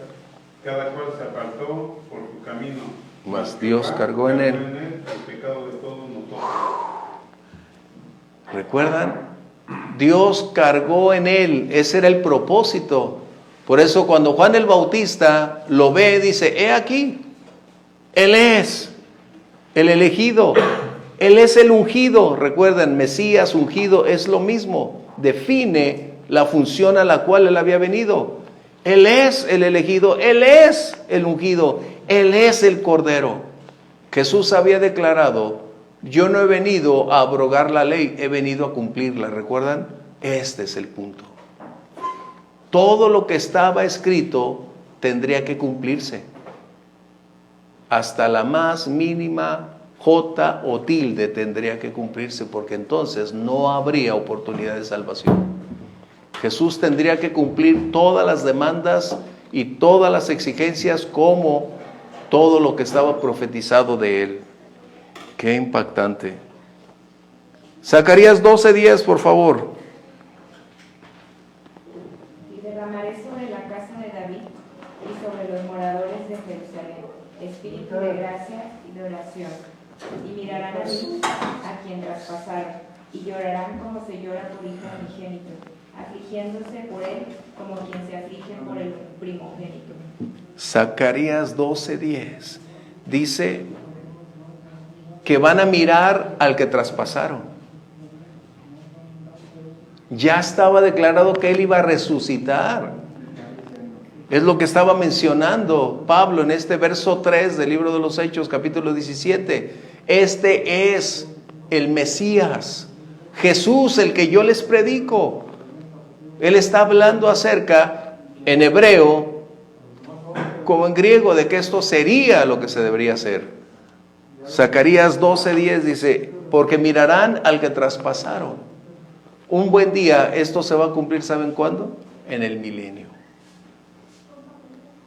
cada cual se apartó por su camino. Mas Dios cargó en él el pecado de todos nosotros. ¿Recuerdan? Dios cargó en él, ese era el propósito. Por eso cuando Juan el Bautista lo ve, dice, he aquí, él es el elegido, él es el ungido. Recuerden, Mesías, ungido, es lo mismo, define la función a la cual él había venido. Él es el elegido, él es el ungido, él es el Cordero. Jesús había declarado, yo no he venido a abrogar la ley, he venido a cumplirla. ¿Recuerdan? Este es el punto. Todo lo que estaba escrito tendría que cumplirse. Hasta la más mínima jota o tilde tendría que cumplirse, porque entonces no habría oportunidad de salvación. Jesús tendría que cumplir todas las demandas y todas las exigencias como todo lo que estaba profetizado de él. Qué impactante. Zacarías 12:10, por favor. Y derramaré sobre la casa de David y sobre los moradores de Jerusalén espíritu de gracia y de oración. Y mirarán a mí, a quien traspasaron, y llorarán como se llora por hijo unigénito, afligiéndose por él como quien se aflige por el primogénito. Zacarías 12:10 dice que van a mirar al que traspasaron. Ya estaba declarado que él iba a resucitar. Es lo que estaba mencionando Pablo en este verso 3 del libro de los Hechos, capítulo 17. Este es el Mesías, Jesús, el que yo les predico. Él está hablando acerca, en hebreo como en griego, de que esto sería lo que se debería hacer. Zacarías 12:10 dice, porque mirarán al que traspasaron. Un buen día esto se va a cumplir, ¿saben cuándo? En el milenio.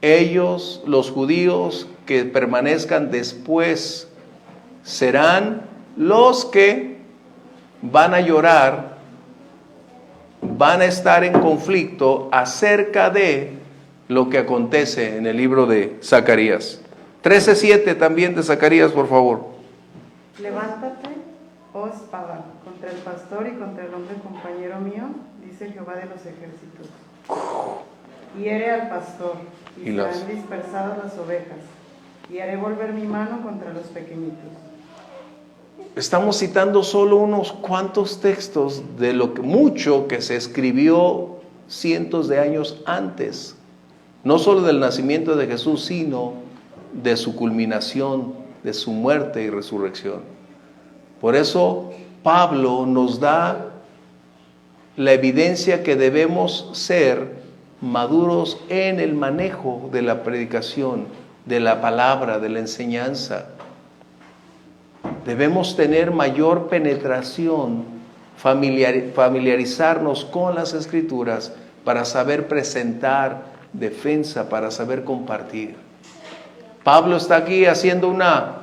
Ellos, los judíos que permanezcan después, serán los que van a llorar, van a estar en conflicto acerca de lo que acontece en el libro de Zacarías. 13:7 también de Zacarías, por favor. Levántate, oh espada, contra el pastor y contra el hombre compañero mío, dice Jehová de los ejércitos. Hiere al pastor, y serán dispersadas las ovejas, y haré volver mi mano contra los pequeñitos. Estamos citando solo unos cuantos textos de lo que mucho que se escribió cientos de años antes, no solo del nacimiento de Jesús, sino de su culminación, de su muerte y resurrección. Por eso Pablo nos da la evidencia que debemos ser maduros en el manejo de la predicación, de la palabra, de la enseñanza. Debemos tener mayor penetración, familiarizarnos con las Escrituras para saber presentar defensa, para saber compartir. Pablo está aquí haciendo una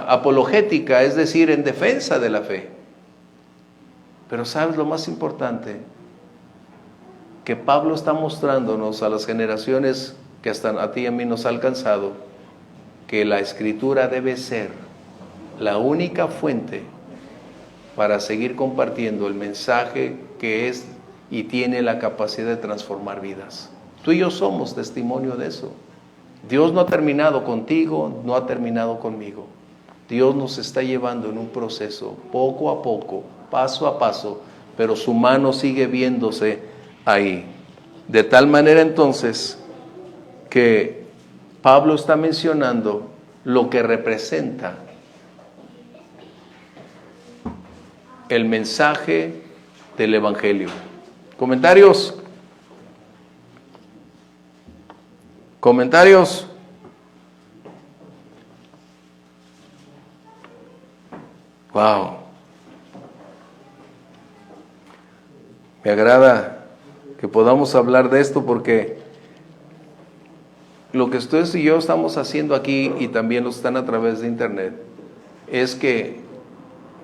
apologética, es decir, en defensa de la fe. Pero ¿sabes lo más importante? Que Pablo está mostrándonos a las generaciones que hasta a ti y a mí nos ha alcanzado, que la Escritura debe ser la única fuente para seguir compartiendo el mensaje que es y tiene la capacidad de transformar vidas. Tú y yo somos testimonio de eso. Dios no ha terminado contigo, no ha terminado conmigo. Dios nos está llevando en un proceso, poco a poco, paso a paso, pero su mano sigue viéndose ahí. De tal manera entonces que Pablo está mencionando lo que representa el mensaje del Evangelio. ¿Comentarios? ¿Comentarios? Wow. Me agrada que podamos hablar de esto porque lo que ustedes y yo estamos haciendo aquí y también lo están a través de internet es que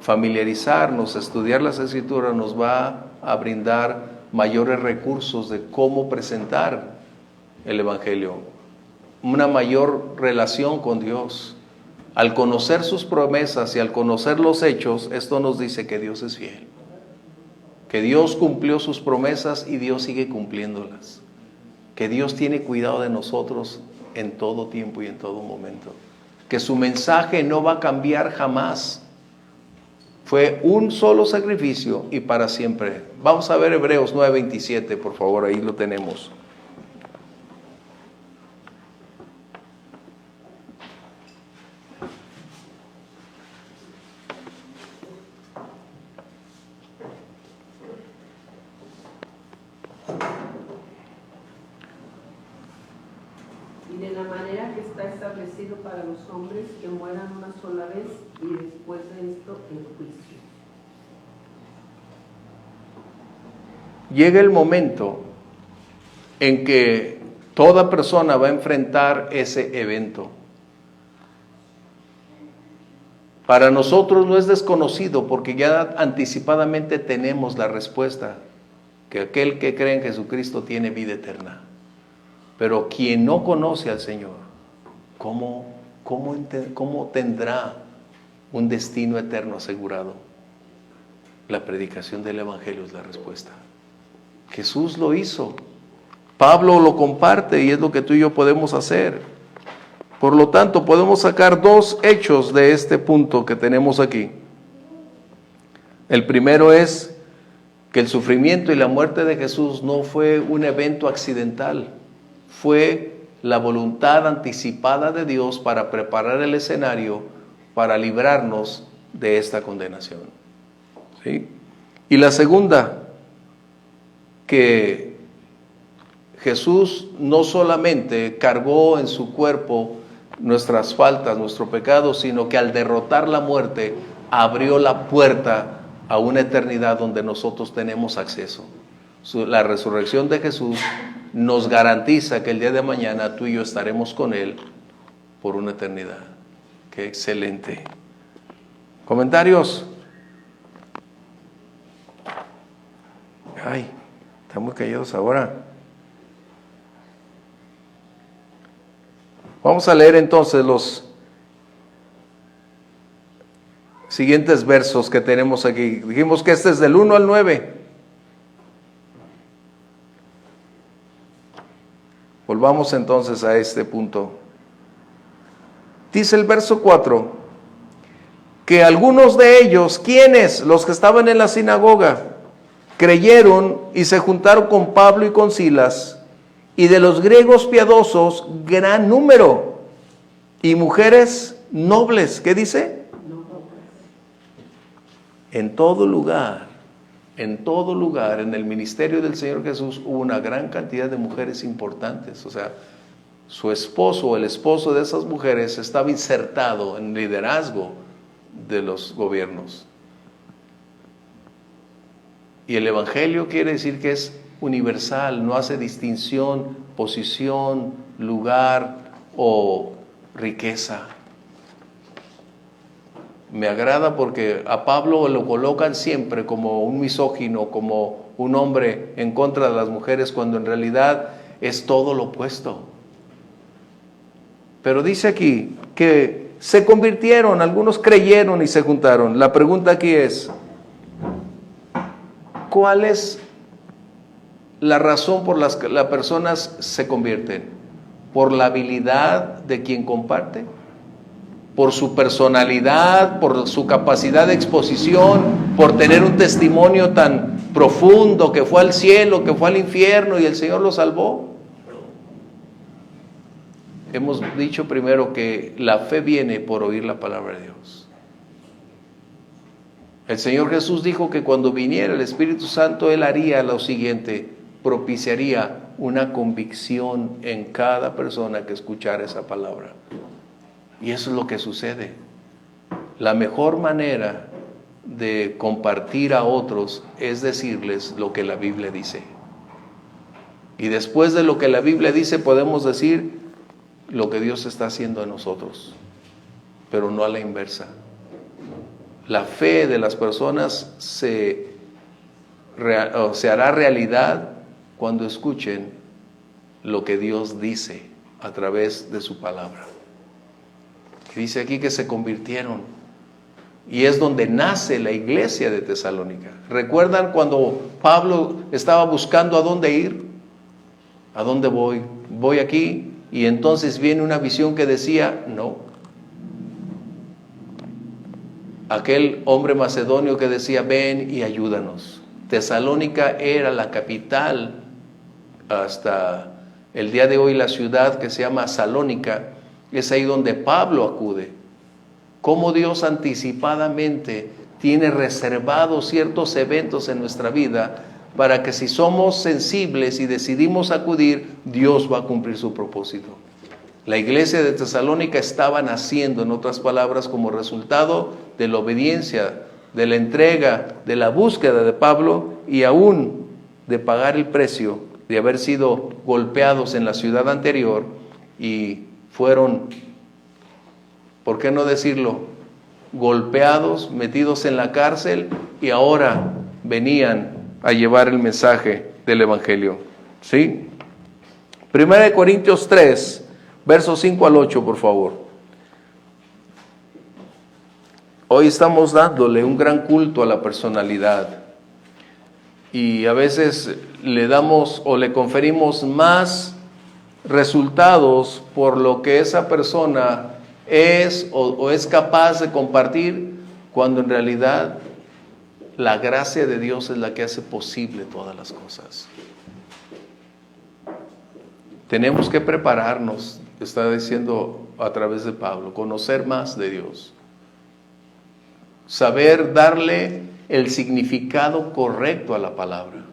familiarizarnos, estudiar las Escrituras nos va a brindar mayores recursos de cómo presentar el Evangelio, una mayor relación con Dios. Al conocer sus promesas y al conocer los hechos, esto nos dice que Dios es fiel, que Dios cumplió sus promesas y Dios sigue cumpliéndolas, que Dios tiene cuidado de nosotros en todo tiempo y en todo momento, que su mensaje no va a cambiar jamás. Fue un solo sacrificio y para siempre. Vamos a ver Hebreos 9:27, por favor, ahí lo tenemos. Y de la manera que está establecido para los hombres que mueran una sola vez y después de esto el juicio. Llega el momento en que toda persona va a enfrentar ese evento. Para nosotros no es desconocido porque ya anticipadamente tenemos la respuesta, que aquel que cree en Jesucristo tiene vida eterna. Pero quien no conoce al Señor, ¿cómo tendrá un destino eterno asegurado? La predicación del Evangelio es la respuesta. Jesús lo hizo. Pablo lo comparte y es lo que tú y yo podemos hacer. Por lo tanto, podemos sacar dos hechos de este punto que tenemos aquí. El primero es que el sufrimiento y la muerte de Jesús no fue un evento accidental. Fue la voluntad anticipada de Dios para preparar el escenario para librarnos de esta condenación. ¿Sí? Y la segunda, que Jesús no solamente cargó en su cuerpo nuestras faltas, nuestro pecado, sino que al derrotar la muerte abrió la puerta a una eternidad donde nosotros tenemos acceso. La resurrección de Jesús nos garantiza que el día de mañana tú y yo estaremos con Él por una eternidad. ¡Qué excelente! ¿Comentarios? Ay, estamos callados ahora. Vamos a leer entonces los siguientes versos que tenemos aquí. Dijimos que este es del 1 al 9. Volvamos entonces a este punto. Dice el verso 4, que algunos de ellos, ¿quiénes? Los que estaban en la sinagoga, creyeron y se juntaron con Pablo y con Silas, y de los griegos piadosos, gran número, y mujeres nobles. ¿Qué dice? En todo lugar, en el ministerio del Señor Jesús hubo una gran cantidad de mujeres importantes. O sea, su esposo o el esposo de esas mujeres estaba insertado en liderazgo de los gobiernos. Y el Evangelio quiere decir que es universal, no hace distinción, posición, lugar o riqueza. Me agrada porque a Pablo lo colocan siempre como un misógino, como un hombre en contra de las mujeres, cuando en realidad es todo lo opuesto. Pero dice aquí que se convirtieron, algunos creyeron y se juntaron. La pregunta aquí es, ¿cuál es la razón por la que las personas se convierten? ¿Por la habilidad de quien comparte? ¿Por su personalidad? ¿Por su capacidad de exposición? ¿Por tener un testimonio tan profundo que fue al cielo, que fue al infierno y el Señor lo salvó? Hemos dicho primero que la fe viene por oír la palabra de Dios. El Señor Jesús dijo que cuando viniera el Espíritu Santo, Él haría lo siguiente: propiciaría una convicción en cada persona que escuchara esa palabra. Y eso es lo que sucede. La mejor manera de compartir a otros es decirles lo que la Biblia dice. Y después de lo que la Biblia dice, podemos decir lo que Dios está haciendo en nosotros, pero no a la inversa. La fe de las personas se hará realidad cuando escuchen lo que Dios dice a través de su palabra. Dice aquí que se convirtieron, y es donde nace la iglesia de Tesalónica. ¿Recuerdan cuando Pablo estaba buscando a dónde ir? ¿A dónde voy? Voy aquí, y entonces viene una visión que decía, no. Aquel hombre macedonio que decía, ven y ayúdanos. Tesalónica era la capital, hasta el día de hoy la ciudad que se llama Salónica, es ahí donde Pablo acude. Cómo Dios anticipadamente tiene reservados ciertos eventos en nuestra vida para que si somos sensibles y decidimos acudir, Dios va a cumplir su propósito. La iglesia de Tesalónica estaba naciendo, en otras palabras, como resultado de la obediencia, de la entrega, de la búsqueda de Pablo y aún de pagar el precio de haber sido golpeados en la ciudad anterior y fueron, ¿por qué no decirlo?, golpeados, metidos en la cárcel, y ahora venían a llevar el mensaje del Evangelio. ¿Sí? 1 Corintios 3, versos 5 al 8, por favor. Hoy estamos dándole un gran culto a la personalidad, y a veces le damos o le conferimos más resultados por lo que esa persona es o es capaz de compartir, cuando en realidad la gracia de Dios es la que hace posible todas las cosas. Tenemos que prepararnos, está diciendo a través de Pablo, conocer más de Dios, saber darle el significado correcto a la palabra,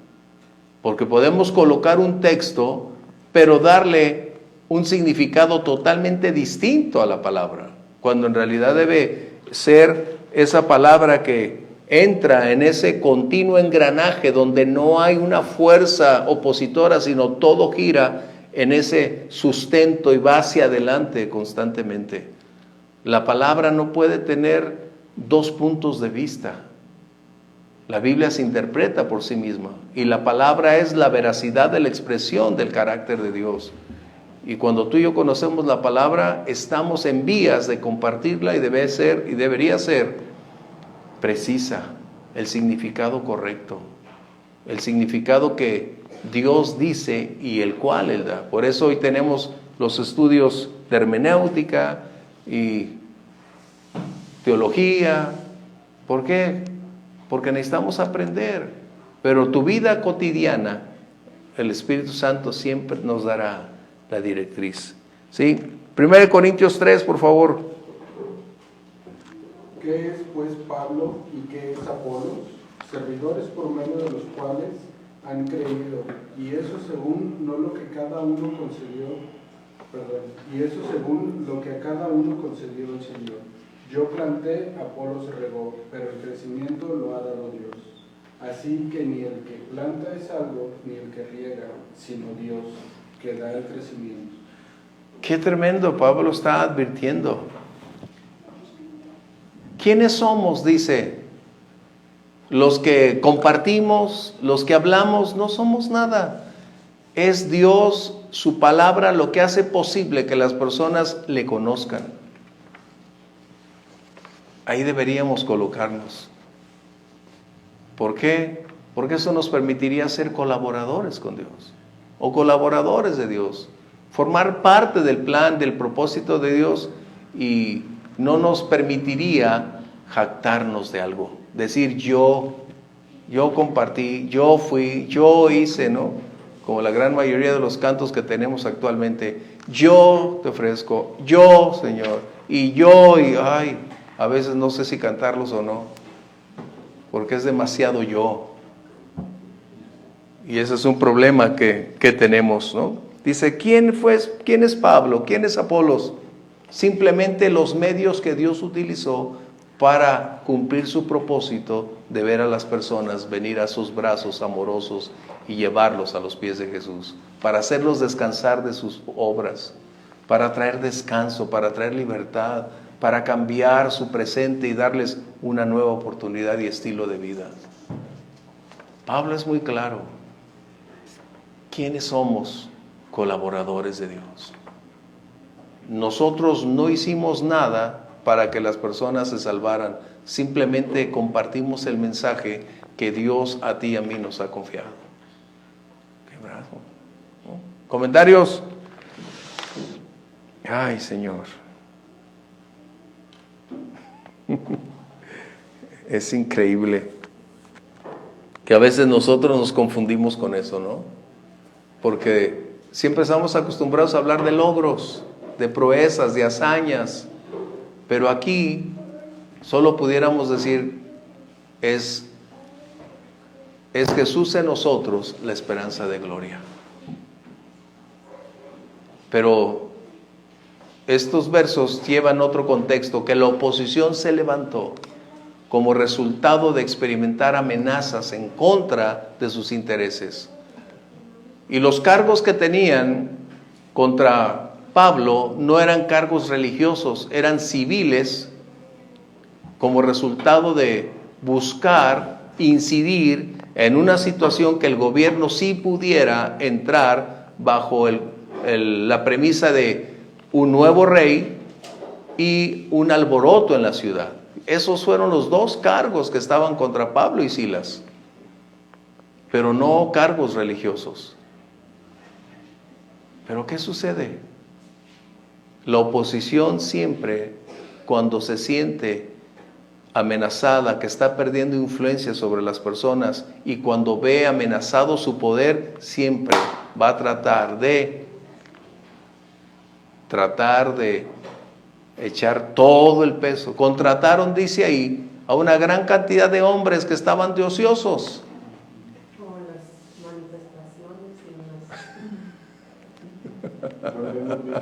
porque podemos colocar un texto pero darle un significado totalmente distinto a la palabra, cuando en realidad debe ser esa palabra que entra en ese continuo engranaje donde no hay una fuerza opositora, sino todo gira en ese sustento y va hacia adelante constantemente. La palabra no puede tener dos puntos de vista. La Biblia se interpreta por sí misma, y la palabra es la veracidad de la expresión del carácter de Dios. Y cuando tú y yo conocemos la palabra, estamos en vías de compartirla y debe ser, y debería ser precisa, el significado correcto, el significado que Dios dice y el cual Él da. Por eso hoy tenemos los estudios de hermenéutica y teología. ¿Por qué? Porque necesitamos aprender. Pero tu vida cotidiana, el Espíritu Santo siempre nos dará la directriz. ¿Sí? 1 Corintios 3, por favor. ¿Qué es pues Pablo y qué es Apolos? Servidores por medio de los cuales han creído, y eso según no lo que cada uno concedió, y eso según lo que a cada uno concedió el Señor. Yo planté, Apolos regó, pero el crecimiento lo ha dado Dios. Así que ni el que planta es algo, ni el que riega, sino Dios, que da el crecimiento. Qué tremendo, Pablo está advirtiendo. ¿Quiénes somos? Dice. Los que compartimos, los que hablamos, no somos nada. Es Dios, su palabra, lo que hace posible que las personas le conozcan. Ahí deberíamos colocarnos. ¿Por qué? Porque eso nos permitiría ser colaboradores con Dios, o colaboradores de Dios, formar parte del plan, del propósito de Dios, y no nos permitiría jactarnos de algo. Decir yo compartí, yo fui, yo hice, ¿no? Como la gran mayoría de los cantos que tenemos actualmente. Yo te ofrezco, yo, Señor, y ay, a veces no sé si cantarlos o no, porque es demasiado yo. Y ese es un problema que tenemos, ¿no? Dice, ¿quién es Pablo? ¿Quién es Apolos? Simplemente los medios que Dios utilizó para cumplir su propósito de ver a las personas venir a sus brazos amorosos y llevarlos a los pies de Jesús, para hacerlos descansar de sus obras, para traer descanso, para traer libertad, para cambiar su presente y darles una nueva oportunidad y estilo de vida. Pablo es muy claro. ¿Quiénes somos? Colaboradores de Dios. Nosotros no hicimos nada para que las personas se salvaran, simplemente compartimos el mensaje que Dios a ti y a mí nos ha confiado. Qué bravo, ¿no? ¿Comentarios? Ay, Señor. Es increíble que a veces nosotros nos confundimos con eso, ¿no? Porque siempre estamos acostumbrados a hablar de logros, de proezas, de hazañas. Pero aquí solo pudiéramos decir, es Jesús en nosotros la esperanza de gloria. Pero estos versos llevan otro contexto, que la oposición se levantó como resultado de experimentar amenazas en contra de sus intereses. Y los cargos que tenían contra Pablo no eran cargos religiosos, eran civiles, como resultado de buscar incidir en una situación que el gobierno sí pudiera entrar bajo la premisa de un nuevo rey y un alboroto en la ciudad. Esos fueron los dos cargos que estaban contra Pablo y Silas, pero no cargos religiosos. ¿Pero qué sucede? La oposición siempre, cuando se siente amenazada, que está perdiendo influencia sobre las personas, y cuando ve amenazado su poder, siempre va a tratar de echar todo el peso. Contrataron, dice ahí, a una gran cantidad de hombres que estaban de ociosos. Como las manifestaciones y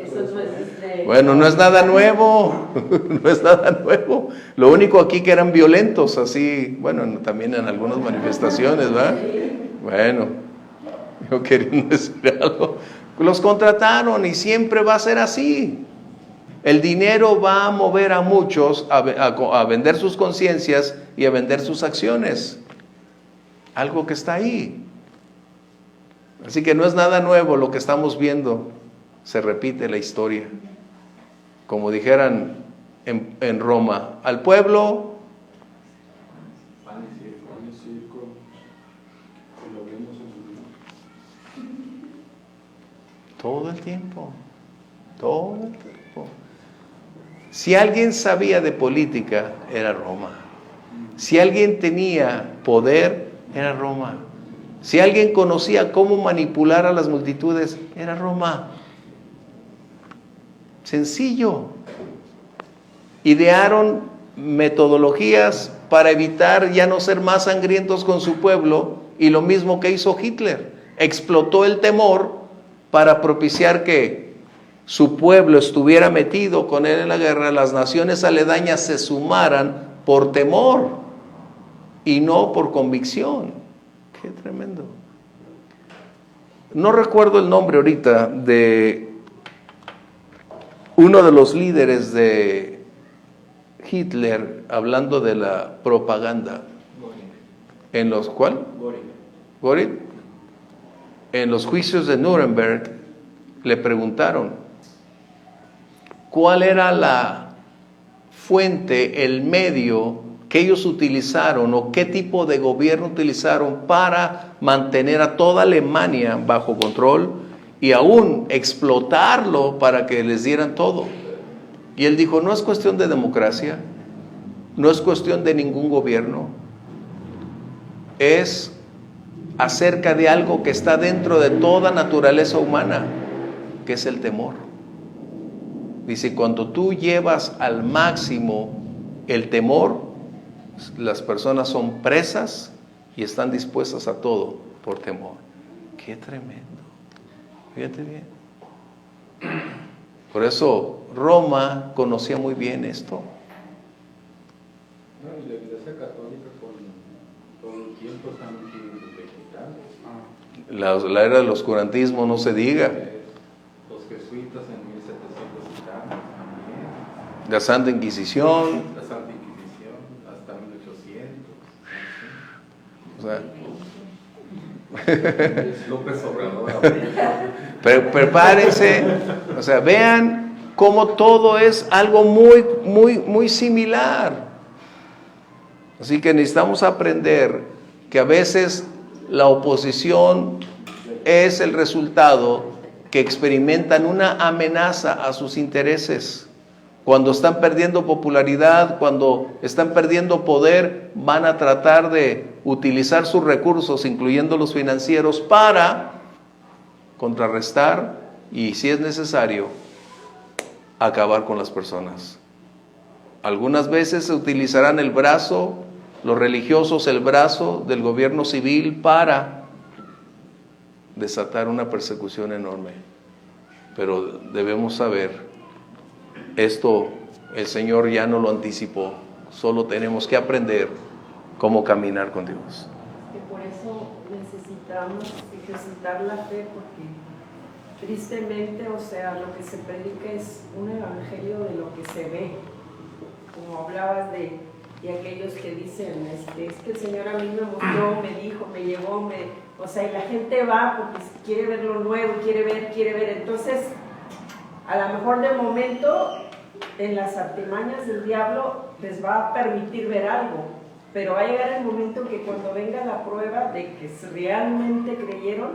Eso no es Bueno, no es nada nuevo, no es nada nuevo. Lo único aquí que eran violentos, así, bueno, también en algunas manifestaciones, ¿verdad? Bueno, yo quería decir algo. Los contrataron y siempre va a ser así. El dinero va a mover a muchos a vender sus conciencias y a vender sus acciones. Algo que está ahí. Así que no es nada nuevo lo que estamos viendo. se repite la historia. Como dijeran en Roma, al pueblo, Pan y circo. Pan y circo, que lo vemos en su vida. todo el tiempo. Si alguien sabía de política, era Roma. Si alguien tenía poder, era Roma. Si alguien conocía cómo manipular a las multitudes, era Roma. Sencillo. Idearon metodologías para evitar ya no ser más sangrientos con su pueblo, y lo mismo que hizo Hitler. Explotó el temor para propiciar que su pueblo estuviera metido con él en la guerra, las naciones aledañas se sumaran por temor y no por convicción. Qué tremendo. No recuerdo el nombre ahorita de uno de los líderes de Hitler hablando de la propaganda. ¿En los cuál? Göring. En los juicios de Nuremberg le preguntaron cuál era la fuente, el medio que ellos utilizaron o qué tipo de gobierno utilizaron para mantener a toda Alemania bajo control y aún explotarlo para que les dieran todo. Y él dijo, no es cuestión de democracia, no es cuestión de ningún gobierno, es acerca de algo que está dentro de toda naturaleza humana, que es el temor. Dice, cuando tú llevas al máximo el temor, las personas son presas y están dispuestas a todo por temor. Qué tremendo. Fíjate bien. Por eso Roma conocía muy bien esto. No, y la Iglesia Católica con todo el tiempo están digitales. La era del oscurantismo, no se diga. Los jesuitas en 1700 y tantos también. La Santa Inquisición. La Santa Inquisición hasta 1800. O sea, López Obrador. pero prepárense, o sea, vean cómo todo es algo muy similar. Así que necesitamos aprender que a veces la oposición es el resultado que experimentan una amenaza a sus intereses. Cuando están perdiendo popularidad, cuando están perdiendo poder, van a tratar de utilizar sus recursos, incluyendo los financieros, para contrarrestar y, si es necesario, acabar con las personas. Algunas veces se utilizarán el brazo, los religiosos, el brazo del gobierno civil para desatar una persecución enorme. Pero debemos saber, esto el Señor ya no lo anticipó, solo tenemos que aprender cómo caminar con Dios. Que por eso necesitamos ejercitar la fe, porque tristemente, o sea, lo que se predica es un evangelio de lo que se ve. Como hablabas de aquellos que dicen, es que el Señor a mí me mostró, me dijo, me llevó, o sea, y la gente va porque quiere ver lo nuevo, quiere ver, entonces, a lo mejor de momento, en las artimañas del diablo, les va a permitir ver algo, pero va a llegar el momento que cuando venga la prueba de que realmente creyeron,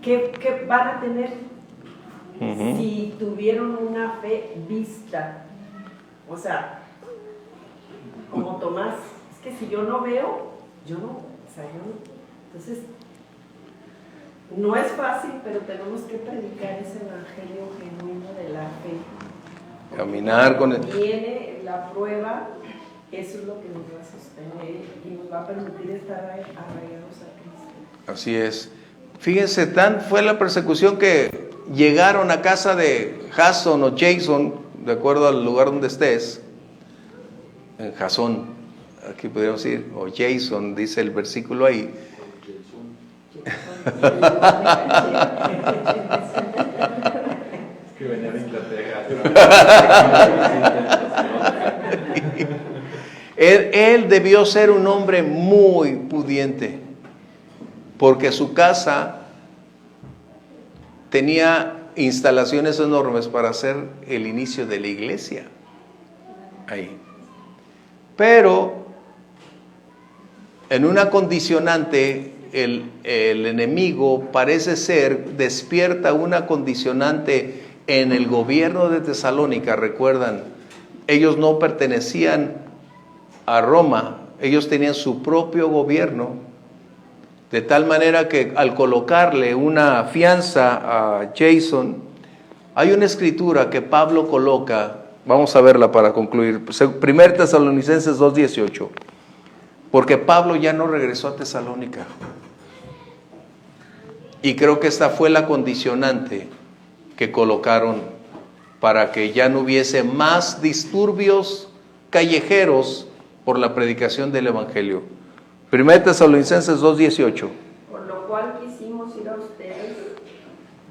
¿qué van a tener? Si tuvieron una fe vista? O sea, como Tomás, es que si yo no veo, yo no. Entonces, no es fácil, pero tenemos que predicar ese evangelio genuino de la fe. Caminar con él. Viene la prueba, eso es lo que nos va a sostener y nos va a permitir estar arraigados a Cristo. Así es. Fíjense, tan fue la persecución que llegaron a casa de Jason o Jason, de acuerdo al lugar donde estés, en Jasón, aquí podríamos decir, o Jason, dice el versículo ahí. Que venía de Inglaterra. Él debió ser un hombre muy pudiente, porque su casa tenía instalaciones enormes para hacer el inicio de la iglesia ahí. Pero en una condicionante, el enemigo parece ser, despierta una condicionante en el gobierno de Tesalónica. Recuerdan, ellos no pertenecían a Roma, ellos tenían su propio gobierno, de tal manera que al colocarle una fianza a Jason, hay una escritura que Pablo coloca, vamos a verla para concluir, 1 Tesalonicenses 2:18, porque Pablo ya no regresó a Tesalónica, y creo que esta fue la condicionante que colocaron para que ya no hubiese más disturbios callejeros por la predicación del Evangelio. 1 Tesalonicenses 2:18. Por lo cual quisimos ir a ustedes,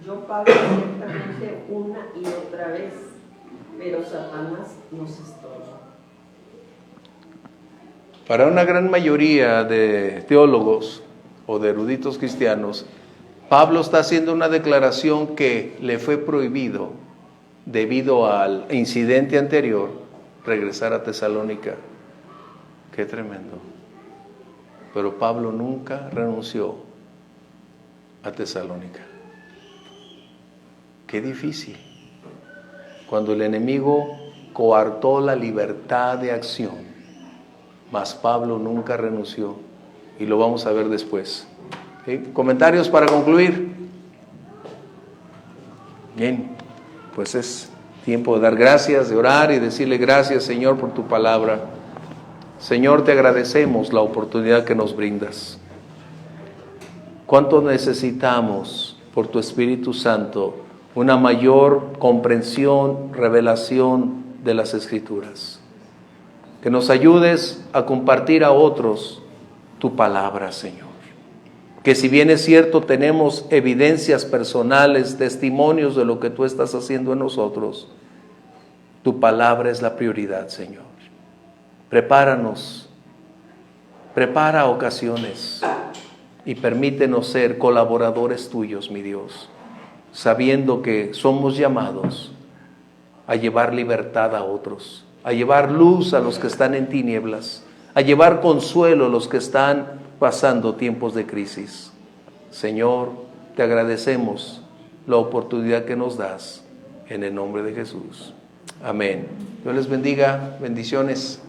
yo Pablo ciertamente una y otra vez, pero Satanás nos estorba. Para una gran mayoría de teólogos o de eruditos cristianos, Pablo está haciendo una declaración que le fue prohibido debido al incidente anterior regresar a Tesalónica. Qué tremendo. Pero Pablo nunca renunció a Tesalónica. Qué difícil. Cuando el enemigo coartó la libertad de acción, mas Pablo nunca renunció, y lo vamos a ver después. ¿Sí? ¿Comentarios para concluir? Bien, pues es tiempo de dar gracias, de orar y decirle gracias, Señor, por tu palabra. Señor, te agradecemos la oportunidad que nos brindas. ¿Cuánto necesitamos por tu Espíritu Santo una mayor comprensión, revelación de las Escrituras? Que nos ayudes a compartir a otros tu palabra, Señor. Que si bien es cierto, tenemos evidencias personales, testimonios de lo que tú estás haciendo en nosotros, tu palabra es la prioridad, Señor. Prepáranos, prepara ocasiones y permítenos ser colaboradores tuyos, mi Dios, sabiendo que somos llamados a llevar libertad a otros, a llevar luz a los que están en tinieblas, a llevar consuelo a los que están pasando tiempos de crisis. Señor, te agradecemos la oportunidad que nos das en el nombre de Jesús. Amén. Dios les bendiga. Bendiciones.